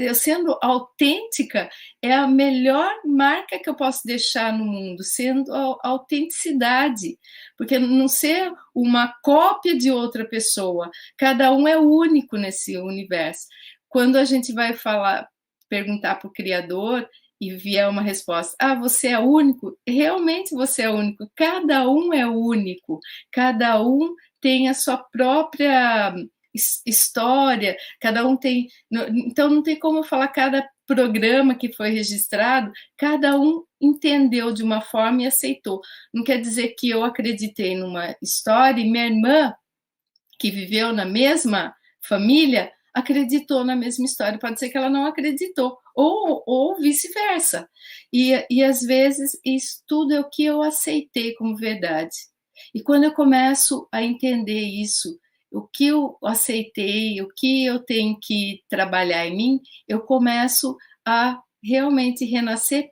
eu sendo autêntica, é a melhor marca que eu posso deixar no mundo, sendo a autenticidade. Porque não ser uma cópia de outra pessoa, cada um é único nesse universo. Quando a gente vai falar, perguntar para o Criador e vier uma resposta, você é único, realmente você é único, cada um é único, cada um tem a sua própria história, cada um tem. Então, não tem como eu falar cada programa que foi registrado, cada um entendeu de uma forma e aceitou. Não quer dizer que eu acreditei numa história e minha irmã, que viveu na mesma família, acreditou na mesma história. Pode ser que ela não acreditou, ou vice-versa. E às vezes isso tudo é o que eu aceitei como verdade. E quando eu começo a entender isso, o que eu aceitei, o que eu tenho que trabalhar em mim, eu começo a realmente renascer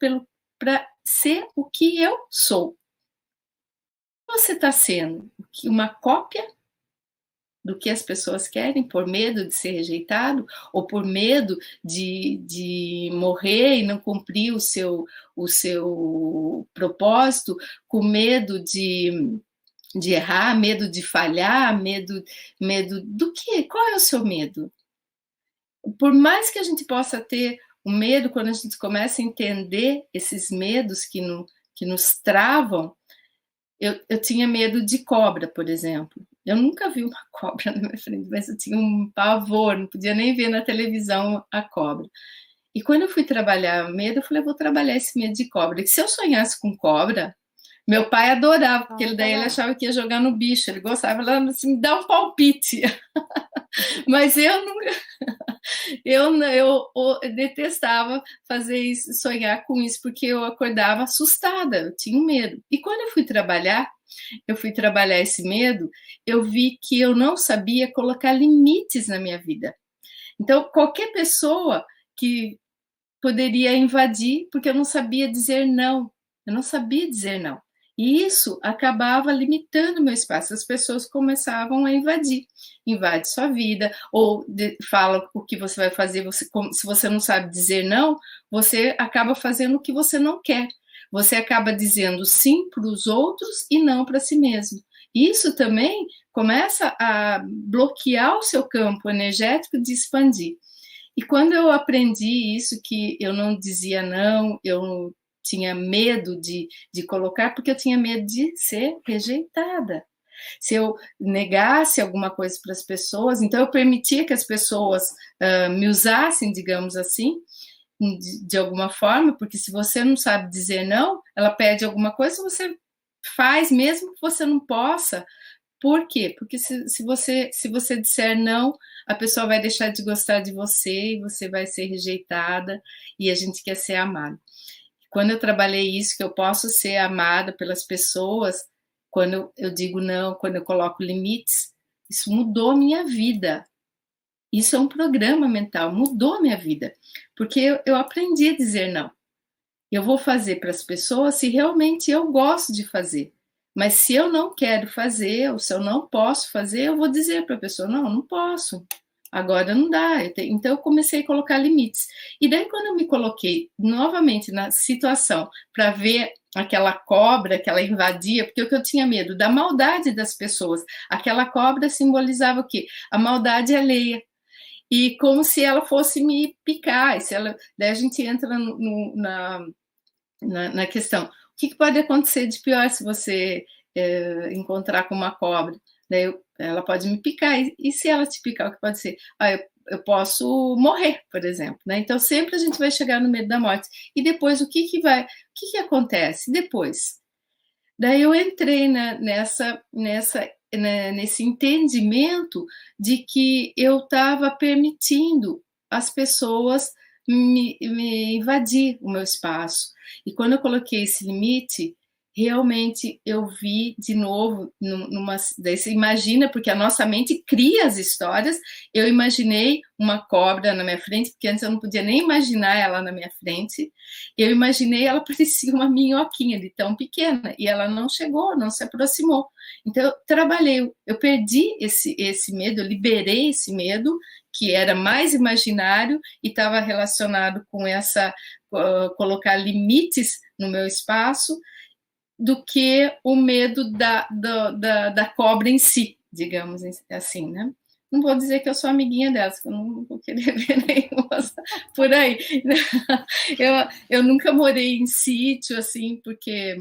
para ser o que eu sou. Você está sendo uma cópia do que as pessoas querem, por medo de ser rejeitado, ou por medo de morrer e não cumprir o seu propósito, com medo de errar, medo de falhar, medo do quê? Qual é o seu medo? Por mais que a gente possa ter o medo, quando a gente começa a entender esses medos que nos travam, eu tinha medo de cobra, por exemplo. Eu nunca vi uma cobra na minha frente, mas eu tinha um pavor, não podia nem ver na televisão a cobra. E quando eu fui trabalhar medo, eu falei, eu vou trabalhar esse medo de cobra. E se eu sonhasse com cobra, meu pai adorava, porque daí ele achava que ia jogar no bicho, ele gostava, ele assim, me dá um palpite. Mas eu detestava fazer isso, sonhar com isso, porque eu acordava assustada, eu tinha medo. E quando eu fui trabalhar esse medo, eu vi que eu não sabia colocar limites na minha vida. Então, qualquer pessoa que poderia invadir, porque eu não sabia dizer não. Eu não sabia dizer não. E isso acabava limitando o meu espaço. As pessoas começavam a invadir. Invade sua vida, ou fala o que você vai fazer. Se você não sabe dizer não, você acaba fazendo o que você não quer. Você acaba dizendo sim para os outros e não para si mesmo. Isso também começa a bloquear o seu campo energético de expandir. E quando eu aprendi isso, que eu não dizia não, eu tinha medo de colocar, porque eu tinha medo de ser rejeitada. Se eu negasse alguma coisa para as pessoas, então eu permitia que as pessoas me usassem, digamos assim, de alguma forma, porque se você não sabe dizer não, ela pede alguma coisa, você faz, mesmo que você não possa. Por quê? Porque se você disser não, a pessoa vai deixar de gostar de você e você vai ser rejeitada, e a gente quer ser amado. Quando eu trabalhei isso, que eu posso ser amada pelas pessoas, quando eu digo não, quando eu coloco limites, isso mudou a minha vida. Isso é um programa mental, mudou a minha vida, porque eu aprendi a dizer não. Eu vou fazer para as pessoas se realmente eu gosto de fazer. Mas se eu não quero fazer, ou se eu não posso fazer, eu vou dizer para a pessoa, não, não posso. Agora não dá. Então eu comecei a colocar limites. E daí quando eu me coloquei novamente na situação para ver aquela cobra que ela invadia, porque o que eu tinha medo da maldade das pessoas, aquela cobra simbolizava o quê? A maldade alheia. E como se ela fosse me picar. Daí a gente entra na questão. O que pode acontecer de pior se você encontrar com uma cobra? Daí ela pode me picar. E se ela te picar, o que pode ser? Eu posso morrer, por exemplo. Né? Então sempre a gente vai chegar no medo da morte. E depois o que acontece depois? Daí eu entrei nesse entendimento de que eu estava permitindo as pessoas me invadir o meu espaço. E quando eu coloquei esse limite, realmente eu vi de novo, daí você imagina, porque a nossa mente cria as histórias. Eu imaginei uma cobra na minha frente, porque antes eu não podia nem imaginar ela na minha frente. Eu imaginei, ela parecia uma minhoquinha de tão pequena, e ela não chegou, não se aproximou. Então eu trabalhei, eu perdi esse medo, eu liberei esse medo, que era mais imaginário e estava relacionado com essa colocar limites no meu espaço, do que o medo da cobra em si, digamos assim, né? Não vou dizer que eu sou amiguinha delas, que eu não vou querer ver nenhuma por aí. Eu nunca morei em sítio, assim, porque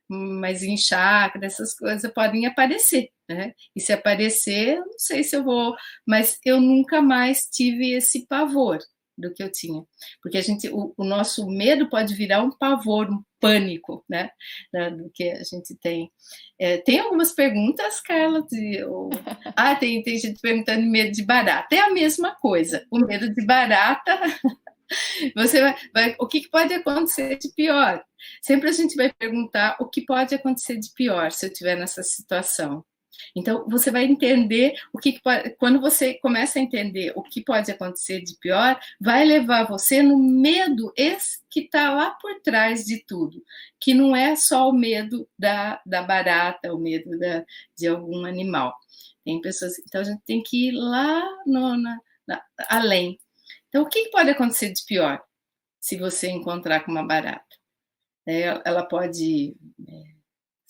mas em chácara, essas coisas podem aparecer, né? E se aparecer, eu não sei se eu vou, mas eu nunca mais tive esse pavor do que eu tinha, porque o nosso medo pode virar um pavor, um pânico, né? Do que a gente tem. Tem algumas perguntas, Carla, tem gente perguntando medo de barata. É a mesma coisa. O medo de barata, o que pode acontecer de pior? Sempre a gente vai perguntar o que pode acontecer de pior se eu estiver nessa situação. Então, você vai entender quando você começa a entender o que pode acontecer de pior, vai levar você no medo que está lá por trás de tudo, que não é só o medo da barata, o medo de algum animal. Tem pessoas, então a gente tem que ir lá além. Então, o que pode acontecer de pior se você encontrar com uma barata? Ela pode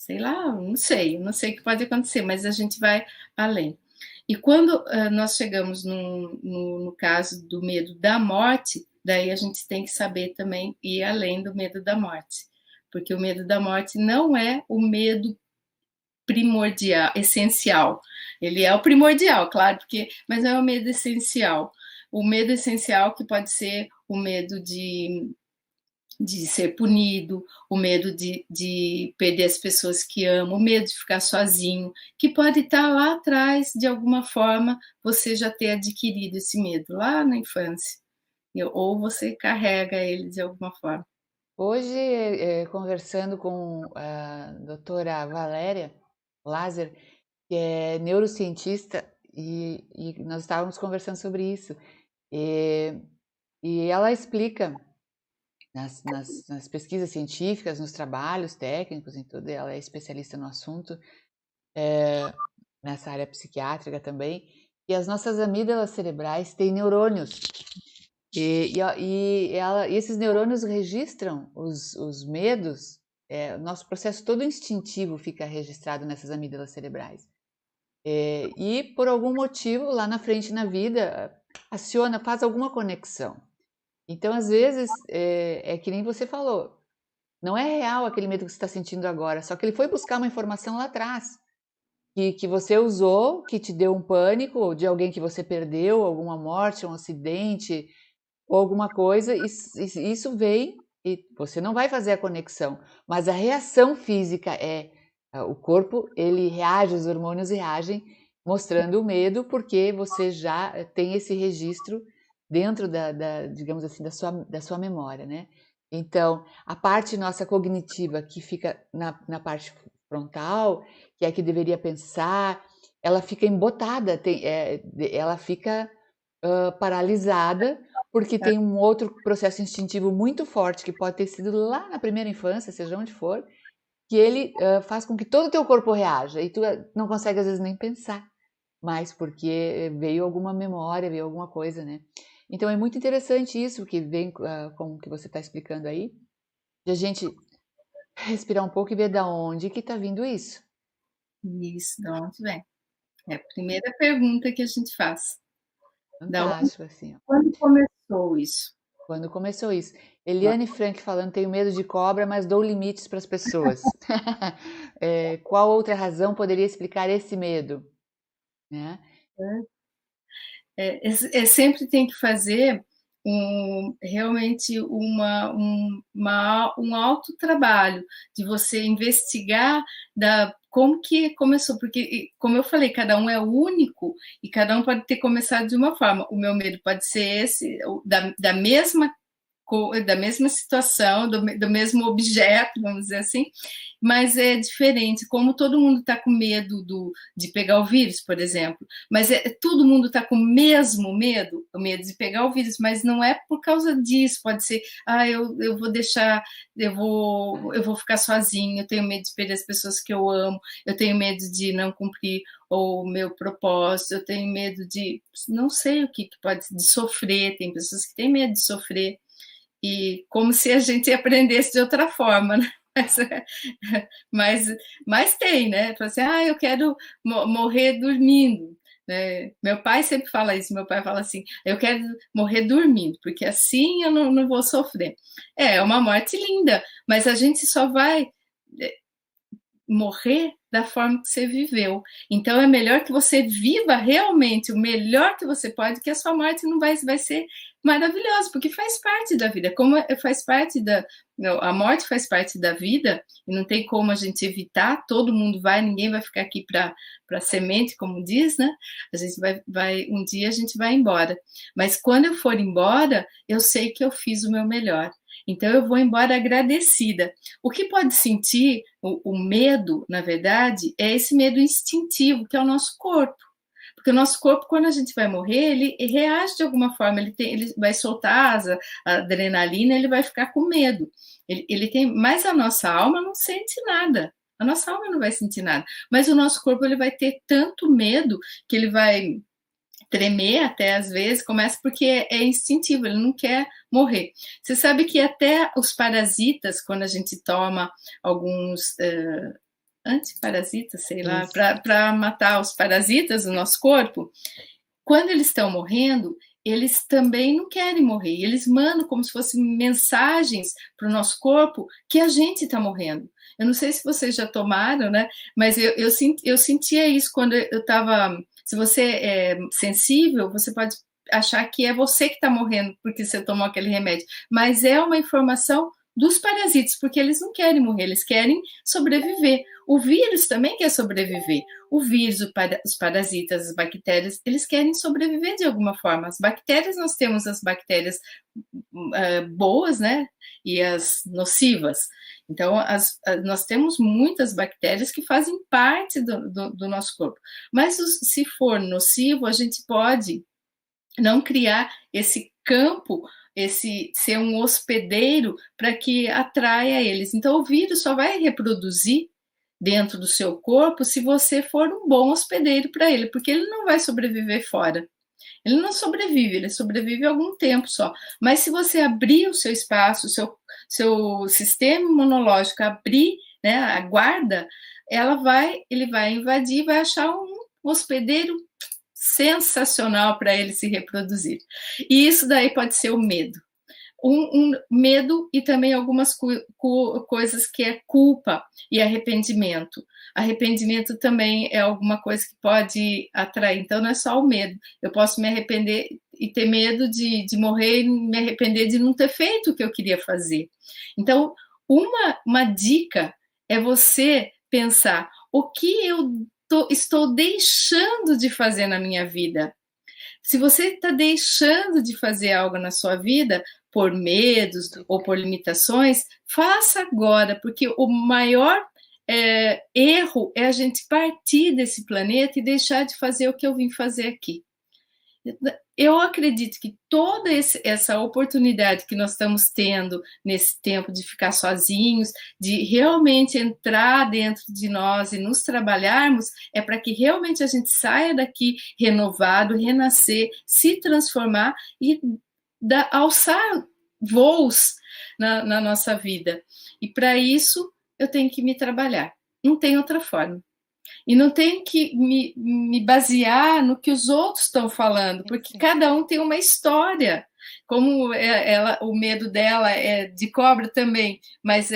sei lá, não sei o que pode acontecer, mas a gente vai além. E quando nós chegamos no caso do medo da morte, daí a gente tem que saber também ir além do medo da morte, porque o medo da morte não é o medo primordial, essencial. Ele é o primordial, claro, mas não é o medo essencial. O medo essencial que pode ser o medo de ser punido, o medo de perder as pessoas que amam, o medo de ficar sozinho, que pode estar lá atrás, de alguma forma, você já ter adquirido esse medo lá na infância, ou você carrega ele de alguma forma. Hoje, conversando com a doutora Valéria Lazer, que é neurocientista, e nós estávamos conversando sobre isso, e ela explica nas pesquisas científicas, nos trabalhos técnicos, em tudo, ela é especialista no assunto, nessa área psiquiátrica também, e as nossas amígdalas cerebrais têm neurônios, e esses neurônios registram os medos, o nosso processo todo instintivo fica registrado nessas amígdalas cerebrais. E por algum motivo, lá na frente na vida, faz alguma conexão. Então, às vezes, é que nem você falou, não é real aquele medo que você está sentindo agora, só que ele foi buscar uma informação lá atrás, que você usou, que te deu um pânico, ou de alguém que você perdeu, alguma morte, um acidente, ou alguma coisa, e isso vem e você não vai fazer a conexão, mas a reação física o corpo, ele reage, os hormônios reagem, mostrando o medo, porque você já tem esse registro dentro digamos assim, da sua memória, né? Então, a parte nossa cognitiva, que fica na parte frontal, que é a que deveria pensar, ela fica embotada, ela fica paralisada, porque tem um outro processo instintivo muito forte, que pode ter sido lá na primeira infância, seja onde for, que ele faz com que todo o teu corpo reaja, e tu não consegue às vezes nem pensar, mas porque veio alguma memória, veio alguma coisa, né? Então é muito interessante isso que vem com o que você está explicando aí, de a gente respirar um pouco e ver da onde que está vindo isso. Isso, de onde vem? É a primeira pergunta que a gente faz. Fantástico, assim, ó. Quando começou isso? Quando começou isso. Eliane Frank falando, tenho medo de cobra, mas dou limites para as pessoas. Qual outra razão poderia explicar esse medo? Né? Sempre tem que fazer realmente um autotrabalho, de você investigar como que começou, porque, como eu falei, cada um é único e cada um pode ter começado de uma forma. O meu medo pode ser esse, da mesma da mesma situação, do mesmo objeto, vamos dizer assim, mas é diferente. Como todo mundo está com medo de pegar o vírus, por exemplo, mas todo mundo está com o mesmo medo, o medo de pegar o vírus, mas não é por causa disso. Pode ser, eu vou deixar, eu vou ficar sozinho, eu tenho medo de perder as pessoas que eu amo, eu tenho medo de não cumprir o meu propósito, eu tenho medo de, não sei o que pode, de sofrer. Tem pessoas que têm medo de sofrer, e como se a gente aprendesse de outra forma, né? Mas tem, né? Fala assim, eu quero morrer dormindo. Né? Meu pai sempre fala isso, meu pai fala assim, eu quero morrer dormindo, porque assim eu não vou sofrer. É uma morte linda, mas a gente só vai morrer da forma que você viveu. Então é melhor que você viva realmente o melhor que você pode, que a sua morte não vai ser maravilhosa, porque faz parte da vida. Como faz parte a morte faz parte da vida, e não tem como a gente evitar. Todo mundo vai, ninguém vai ficar aqui para semente, como diz, né? A gente vai um dia a gente vai embora. Mas quando eu for embora, eu sei que eu fiz o meu melhor. Então eu vou embora agradecida. O que pode sentir o medo, na verdade, é esse medo instintivo, que é o nosso corpo. Porque o nosso corpo, quando a gente vai morrer, ele reage de alguma forma, ele vai soltar a adrenalina, ele vai ficar com medo. Ele tem, mas a nossa alma não sente nada. A nossa alma não vai sentir nada. Mas o nosso corpo ele vai ter tanto medo que ele vai tremer até às vezes, começa porque é instintivo, ele não quer morrer. Você sabe que até os parasitas, quando a gente toma alguns antiparasitas, sei lá, para matar os parasitas do nosso corpo, quando eles estão morrendo, eles também não querem morrer. Eles mandam como se fossem mensagens para o nosso corpo que a gente está morrendo. Eu não sei se vocês já tomaram, né? Mas eu sentia isso quando eu estava... Se você é sensível, você pode achar que é você que está morrendo porque você tomou aquele remédio. Mas é uma informação dos parasitas, porque eles não querem morrer, eles querem sobreviver. O vírus também quer sobreviver. O vírus, os parasitas, as bactérias, eles querem sobreviver de alguma forma. As bactérias, nós temos as bactérias boas, né? E as nocivas. Então, nós temos muitas bactérias que fazem parte do nosso corpo. Mas se for nocivo, a gente pode não criar esse campo, ser um hospedeiro para que atraia eles. Então, o vírus só vai reproduzir dentro do seu corpo se você for um bom hospedeiro para ele, porque ele não vai sobreviver fora. Ele não sobrevive, ele sobrevive algum tempo só. Mas se você abrir o seu espaço, o seu sistema imunológico abrir, né, a guarda, ele vai invadir, vai achar um hospedeiro sensacional para ele se reproduzir. E isso daí pode ser o medo. Um medo e também algumas coisas que é culpa e arrependimento. Arrependimento também é alguma coisa que pode atrair. Então, não é só o medo. Eu posso me arrepender e ter medo de morrer e me arrepender de não ter feito o que eu queria fazer. Então, uma dica é você pensar o que eu estou deixando de fazer na minha vida. Se você está deixando de fazer algo na sua vida por medos ou por limitações, faça agora, porque o maior erro é a gente partir desse planeta e deixar de fazer o que eu vim fazer aqui. Eu acredito que toda essa oportunidade que nós estamos tendo nesse tempo de ficar sozinhos, de realmente entrar dentro de nós e nos trabalharmos, é para que realmente a gente saia daqui renovado, renascer, se transformar e alçar voos na nossa vida. E para isso eu tenho que me trabalhar. Não tem outra forma. E não tenho que me basear no que os outros estão falando, porque cada um tem uma história. Como o medo dela é de cobra também, mas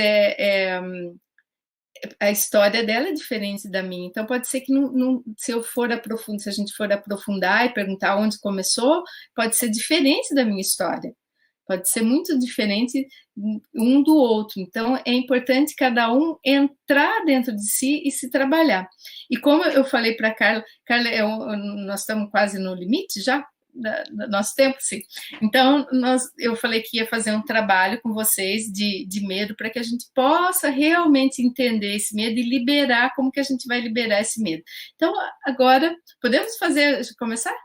a história dela é diferente da minha. Então pode ser que se a gente for aprofundar e perguntar onde começou, pode ser diferente da minha história. Pode ser muito diferente um do outro. Então, é importante cada um entrar dentro de si e se trabalhar. E como eu falei para a Carla, nós estamos quase no limite já? do nosso tempo, sim. Então, eu falei que ia fazer um trabalho com vocês de medo para que a gente possa realmente entender esse medo e liberar, como que a gente vai liberar esse medo. Então, agora, podemos começar?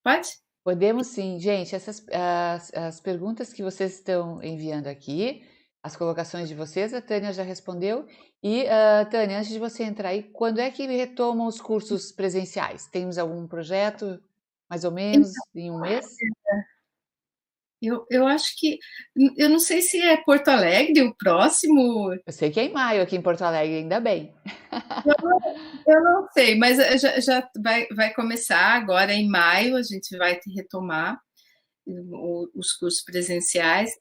Pode? Podemos sim, gente. As perguntas que vocês estão enviando aqui, as colocações de vocês, a Tânia já respondeu. E, Tânia, antes de você entrar aí, quando é que retomam os cursos presenciais? Temos algum projeto, mais ou menos, em um mês? Eu acho que. Eu não sei se é Porto Alegre o próximo. Eu sei que é em maio aqui em Porto Alegre, ainda bem. Eu não sei, mas já vai começar agora em maio, a gente vai retomar os cursos presenciais.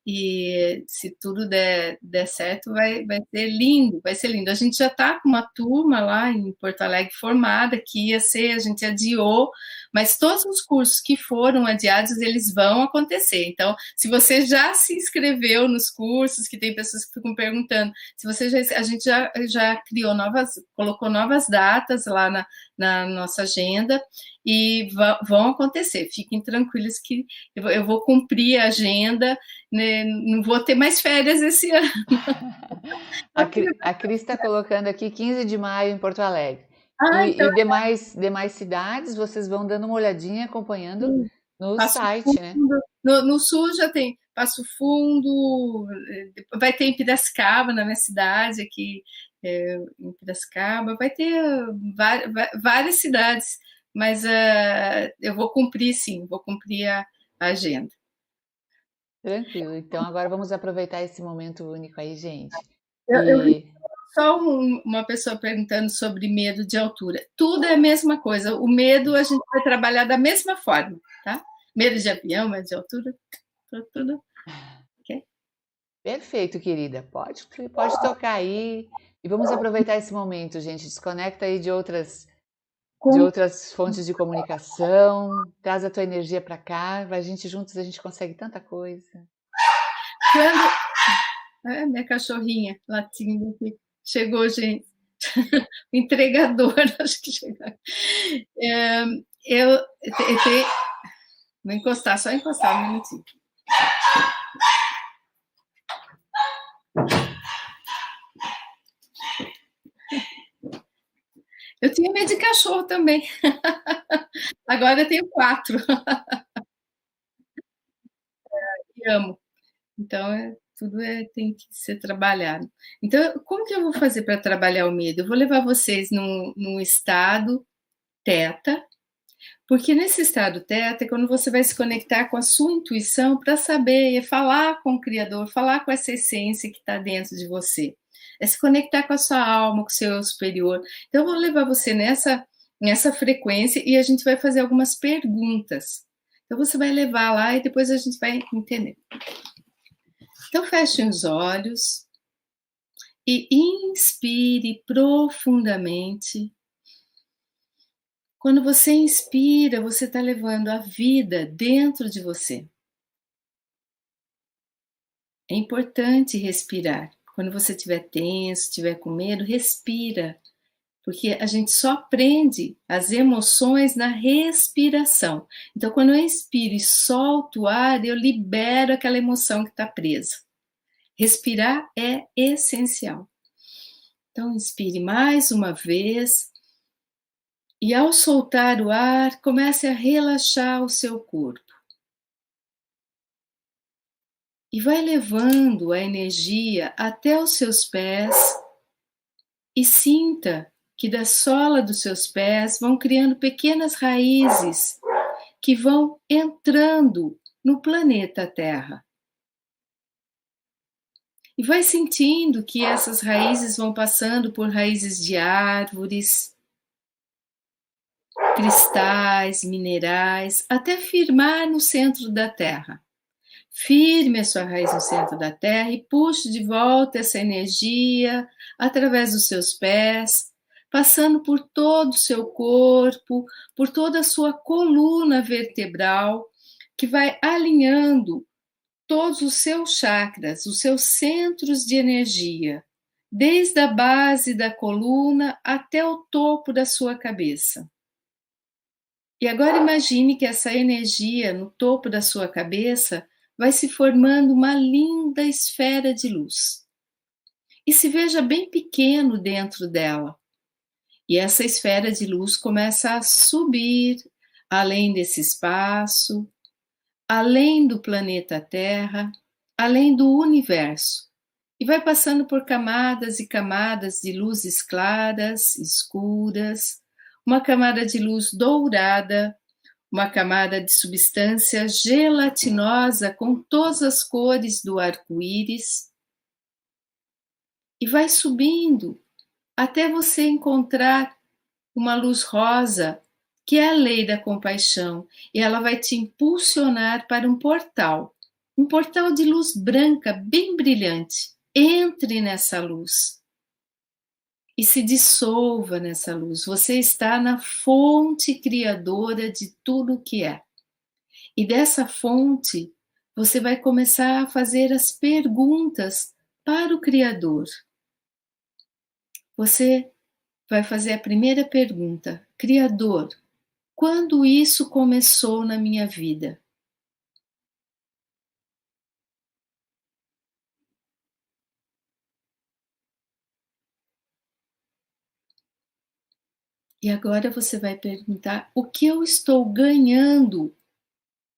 E se tudo der certo, vai ser lindo, vai ser lindo. A gente já está com uma turma lá em Porto Alegre formada, que ia ser, a gente adiou, mas todos os cursos que foram adiados, eles vão acontecer. Então, se você já se inscreveu nos cursos, que tem pessoas que ficam perguntando, se você a gente já criou colocou novas datas lá na nossa agenda, e vão acontecer. Fiquem tranquilos que eu vou cumprir a agenda, né? Não vou ter mais férias esse ano. A Cris está colocando aqui 15 de maio em Porto Alegre. Então E demais cidades, vocês vão dando uma olhadinha, acompanhando no Passo site, né? Fundo. No sul já tem Passo Fundo, vai ter em Piracicaba, na minha cidade, aqui em Piracicaba, vai ter várias cidades, mas eu vou cumprir, sim, vou cumprir a agenda. Tranquilo. Então agora vamos aproveitar esse momento único aí, gente. Eu vi só uma pessoa perguntando sobre medo de altura. Tudo é a mesma coisa. O medo a gente vai trabalhar da mesma forma, tá? Medo de avião, medo de altura, tudo. Okay? Perfeito, querida. Pode tocar aí. E vamos aproveitar esse momento, gente. Desconecta aí de outras fontes de comunicação. Traz a tua energia para cá. A gente juntos a gente consegue tanta coisa. Minha cachorrinha latindo aqui. Chegou, gente. O entregador, acho que chegou. Vou encostar, só encostar um minutinho. Eu tinha medo de cachorro também. Agora eu tenho 4. E amo. Então, tudo tem que ser trabalhado. Então, como que eu vou fazer para trabalhar o medo? Eu vou levar vocês num estado teta, porque nesse estado teta é quando você vai se conectar com a sua intuição para saber falar com o Criador, falar com essa essência que está dentro de você. É se conectar com a sua alma, com o seu eu superior. Então, eu vou levar você nessa frequência e a gente vai fazer algumas perguntas. Então, você vai levar lá e depois a gente vai entender. Então, feche os olhos e inspire profundamente. Quando você inspira, você está levando a vida dentro de você. É importante respirar. Quando você estiver tenso, estiver com medo, respira. Porque a gente só aprende as emoções na respiração. Então, quando eu inspiro e solto o ar, eu libero aquela emoção que está presa. Respirar é essencial. Então, inspire mais uma vez. E ao soltar o ar, comece a relaxar o seu corpo. E vai levando a energia até os seus pés e sinta que da sola dos seus pés vão criando pequenas raízes que vão entrando no planeta Terra. E vai sentindo que essas raízes vão passando por raízes de árvores, cristais, minerais, até firmar no centro da Terra. Firme a sua raiz no centro da Terra e puxe de volta essa energia através dos seus pés, passando por todo o seu corpo, por toda a sua coluna vertebral, que vai alinhando todos os seus chakras, os seus centros de energia, desde a base da coluna até o topo da sua cabeça. E agora imagine que essa energia no topo da sua cabeça vai se formando uma linda esfera de luz. E se veja bem pequeno dentro dela. E essa esfera de luz começa a subir além desse espaço, além do planeta Terra, além do universo. E vai passando por camadas e camadas de luzes claras, escuras, uma camada de luz dourada, uma camada de substância gelatinosa com todas as cores do arco-íris, e vai subindo até você encontrar uma luz rosa, que é a lei da compaixão, e ela vai te impulsionar para um portal de luz branca, bem brilhante. Entre nessa luz e se dissolva nessa luz. Você está na fonte criadora de tudo o que é. E dessa fonte, você vai começar a fazer as perguntas para o Criador. Você vai fazer a primeira pergunta: Criador, quando isso começou na minha vida? E agora você vai perguntar: o que eu estou ganhando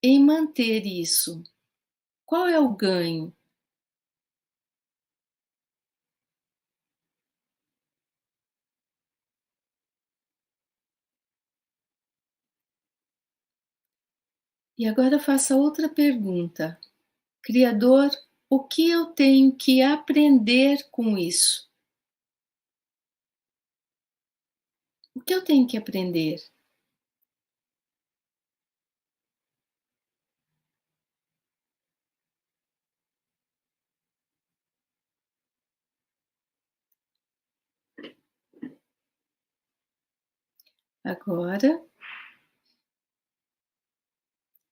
em manter isso? Qual é o ganho? E agora faça outra pergunta: Criador, o que eu tenho que aprender com isso? O que eu tenho que aprender? Agora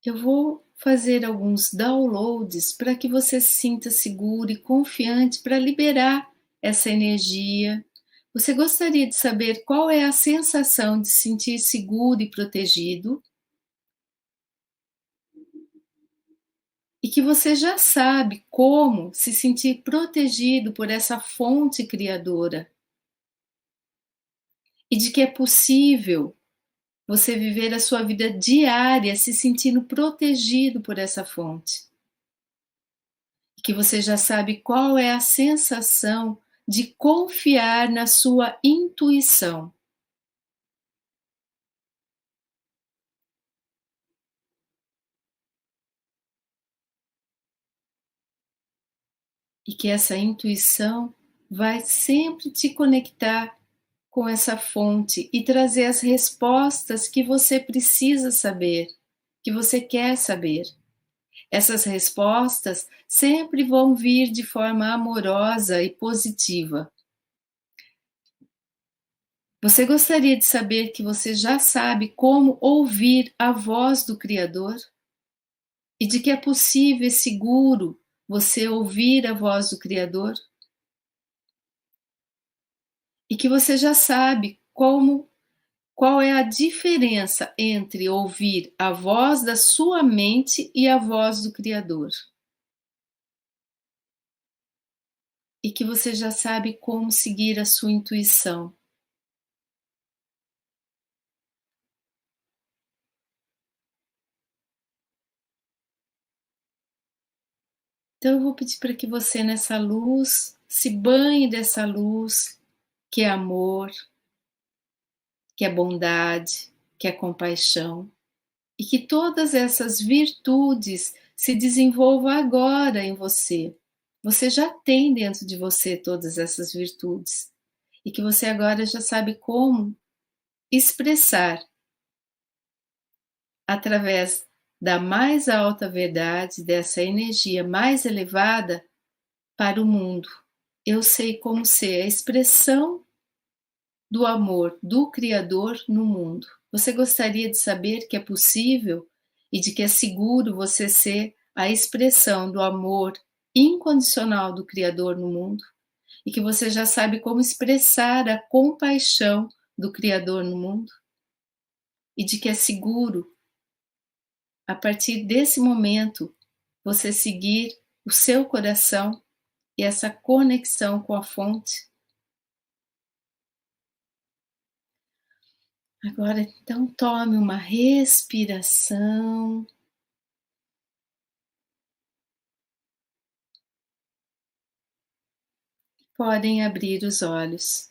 eu vou fazer alguns downloads para que você se sinta seguro e confiante para liberar essa energia. Você gostaria de saber qual é a sensação de se sentir seguro e protegido? E que você já sabe como se sentir protegido por essa fonte criadora. E de que é possível você viver a sua vida diária se sentindo protegido por essa fonte. E que você já sabe qual é a sensação de confiar na sua intuição. E que essa intuição vai sempre te conectar com essa fonte e trazer as respostas que você precisa saber, que você quer saber. Essas respostas sempre vão vir de forma amorosa e positiva. Você gostaria de saber que você já sabe como ouvir a voz do Criador? E de que é possível e seguro você ouvir a voz do Criador? E que você já sabe qual é a diferença entre ouvir a voz da sua mente e a voz do Criador. E que você já sabe como seguir a sua intuição. Então eu vou pedir para que você nessa luz se banhe dessa luz que é amor, que é bondade, que é compaixão, e que todas essas virtudes se desenvolvam agora em você. Você já tem dentro de você todas essas virtudes e que você agora já sabe como expressar através da mais alta verdade, dessa energia mais elevada para o mundo. Eu sei como ser a expressão do amor do Criador no mundo. Você gostaria de saber que é possível e de que é seguro você ser a expressão do amor incondicional do Criador no mundo? E que você já sabe como expressar a compaixão do Criador no mundo? e de que é seguro, a partir desse momento, você seguir o seu coração e essa conexão com a fonte. Agora, então, tome uma respiração. Podem abrir os olhos.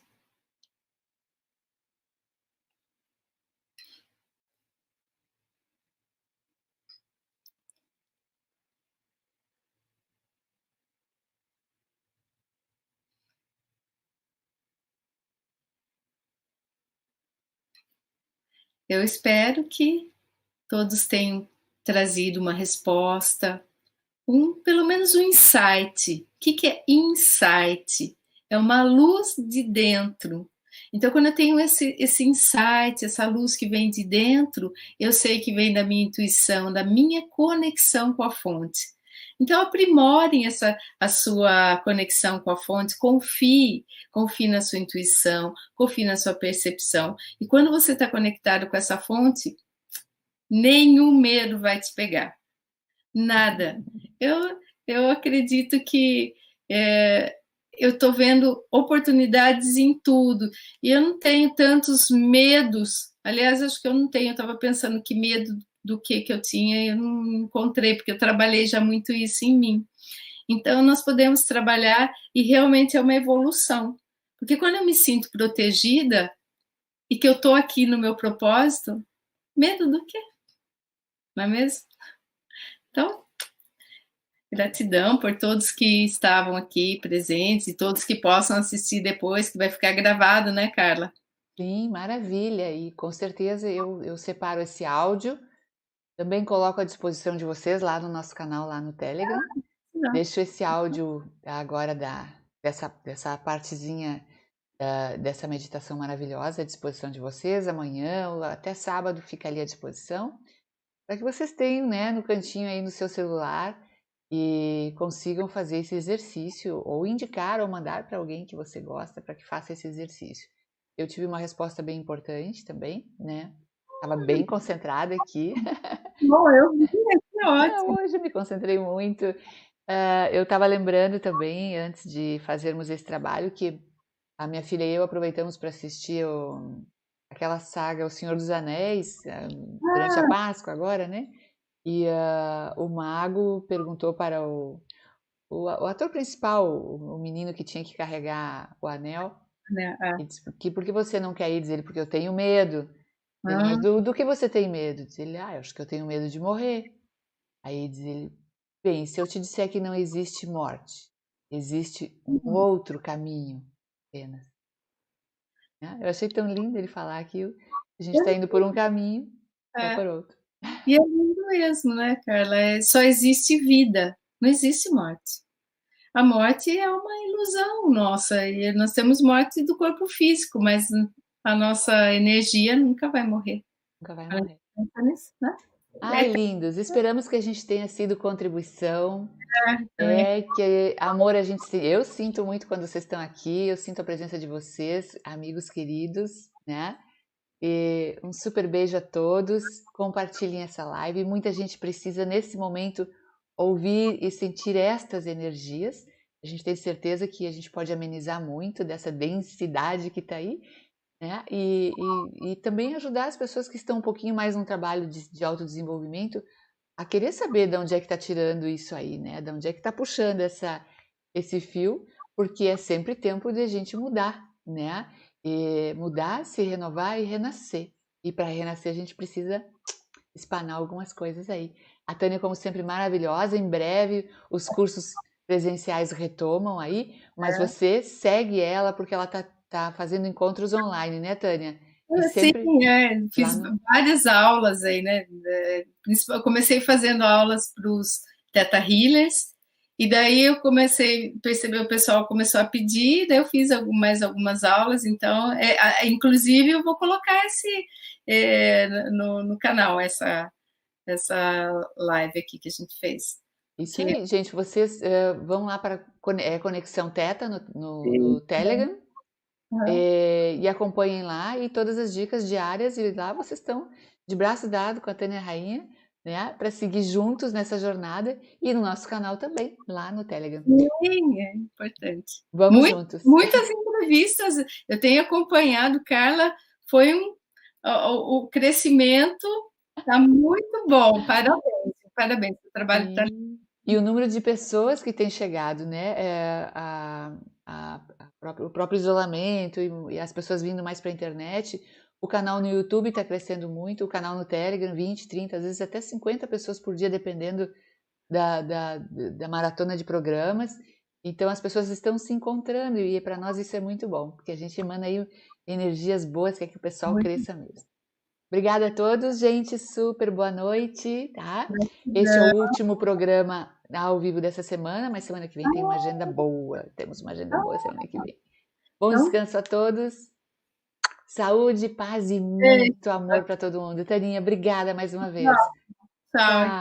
Eu espero que todos tenham trazido uma resposta, pelo menos um insight. O que é insight? É uma luz de dentro. Então, quando eu tenho esse insight, essa luz que vem de dentro, eu sei que vem da minha intuição, da minha conexão com a fonte. Então, aprimorem a sua conexão com a fonte, confie na sua intuição, confie na sua percepção. E quando você está conectado com essa fonte, nenhum medo vai te pegar. Nada. Eu acredito que eu estou vendo oportunidades em tudo. E eu não tenho tantos medos. Aliás, acho que eu não tenho. Eu estava pensando que medo do que eu tinha, eu não encontrei, porque eu trabalhei já muito isso em mim. Então, nós podemos trabalhar e realmente é uma evolução. Porque quando eu me sinto protegida e que eu estou aqui no meu propósito, medo do quê? Não é mesmo? Então, gratidão por todos que estavam aqui presentes e todos que possam assistir depois, que vai ficar gravado, né, Carla? Sim, maravilha. E com certeza eu separo esse áudio, também coloco à disposição de vocês lá no nosso canal, lá no Telegram. Não. Deixo esse áudio agora dessa partezinha dessa meditação maravilhosa à disposição de vocês. Amanhã ou até sábado fica ali à disposição, para que vocês tenham, né, no cantinho aí no seu celular e consigam fazer esse exercício, ou indicar ou mandar para alguém que você gosta para que faça esse exercício. Eu tive uma resposta bem importante também, né? Estava bem concentrada aqui. Bom, eu vi, que ótimo. Hoje me concentrei muito. Eu estava lembrando também, antes de fazermos esse trabalho, que a minha filha e eu aproveitamos para assistir aquela saga O Senhor dos Anéis, durante a Páscoa agora, né? E o mago perguntou para o ator principal, o menino que tinha que carregar o anel, Né? e disse, por que você não quer ir? Diz ele, porque eu tenho medo. Ele, Ah, mas do que você tem medo? Diz ele, eu acho que eu tenho medo de morrer. Aí diz ele, bem, se eu te disser que não existe morte, existe um outro caminho apenas. Né? Eu achei tão lindo ele falar que a gente está indo por um caminho, vai por outro. e é lindo mesmo, né, Carla? Só existe vida, não existe morte. A morte é uma ilusão nossa, e nós temos morte do corpo físico, mas a nossa energia nunca vai morrer. Nunca vai morrer. Né? Ai, lindos! Esperamos que a gente tenha sido contribuição. Também. Que amor a gente eu sinto muito quando vocês estão aqui, eu sinto a presença de vocês, amigos queridos, né? E um super beijo a todos. Compartilhem essa live. Muita gente precisa nesse momento ouvir e sentir estas energias. A gente tem certeza que a gente pode amenizar muito dessa densidade que está aí, né? E também ajudar as pessoas que estão um pouquinho mais num trabalho de autodesenvolvimento a querer saber de onde é que está tirando isso aí, né? De onde é que está puxando esse fio, porque é sempre tempo de a gente mudar, né? E mudar, se renovar e renascer. E para renascer a gente precisa espanar algumas coisas aí. A Tânia, como sempre, maravilhosa. Em breve os cursos presenciais retomam aí, mas você segue ela porque ela tá fazendo encontros online, né, Tânia? E Sim, sempre lá fiz no... várias aulas aí, né? Eu comecei fazendo aulas para os Teta Healers, e daí eu comecei a perceber, o pessoal começou a pedir, daí eu fiz mais algumas aulas, então, inclusive eu vou colocar no canal, essa live aqui que a gente fez. Isso aí, gente, vocês vão lá para Conexão Teta no Telegram Aham. E acompanhem lá e todas as dicas diárias, e lá vocês estão de braço dado com a Tânia Rainha, né, para seguir juntos nessa jornada e no nosso canal também, lá no Telegram. Sim, é importante. Vamos juntos. Muitas entrevistas eu tenho acompanhado, Carla, foi o crescimento está muito bom, parabéns, parabéns, o trabalho está... Sim. E o número de pessoas que tem chegado, né? O próprio isolamento e as pessoas vindo mais para a internet. O canal no YouTube está crescendo muito, o canal no Telegram, 20, 30, às vezes até 50 pessoas por dia, dependendo da maratona de programas. Então as pessoas estão se encontrando e para nós isso é muito bom, porque a gente emana aí energias boas, quer que o pessoal Muito cresça mesmo. Obrigada a todos, gente. Super boa noite, tá? Este é o gratidão. último programa ao vivo dessa semana, mas semana que vem tem uma agenda boa. Temos uma agenda boa semana que vem. Bom Então, descanso a todos. Saúde, paz e beijo, muito amor para todo mundo. Taninha, obrigada mais uma vez. tchau. Tchau.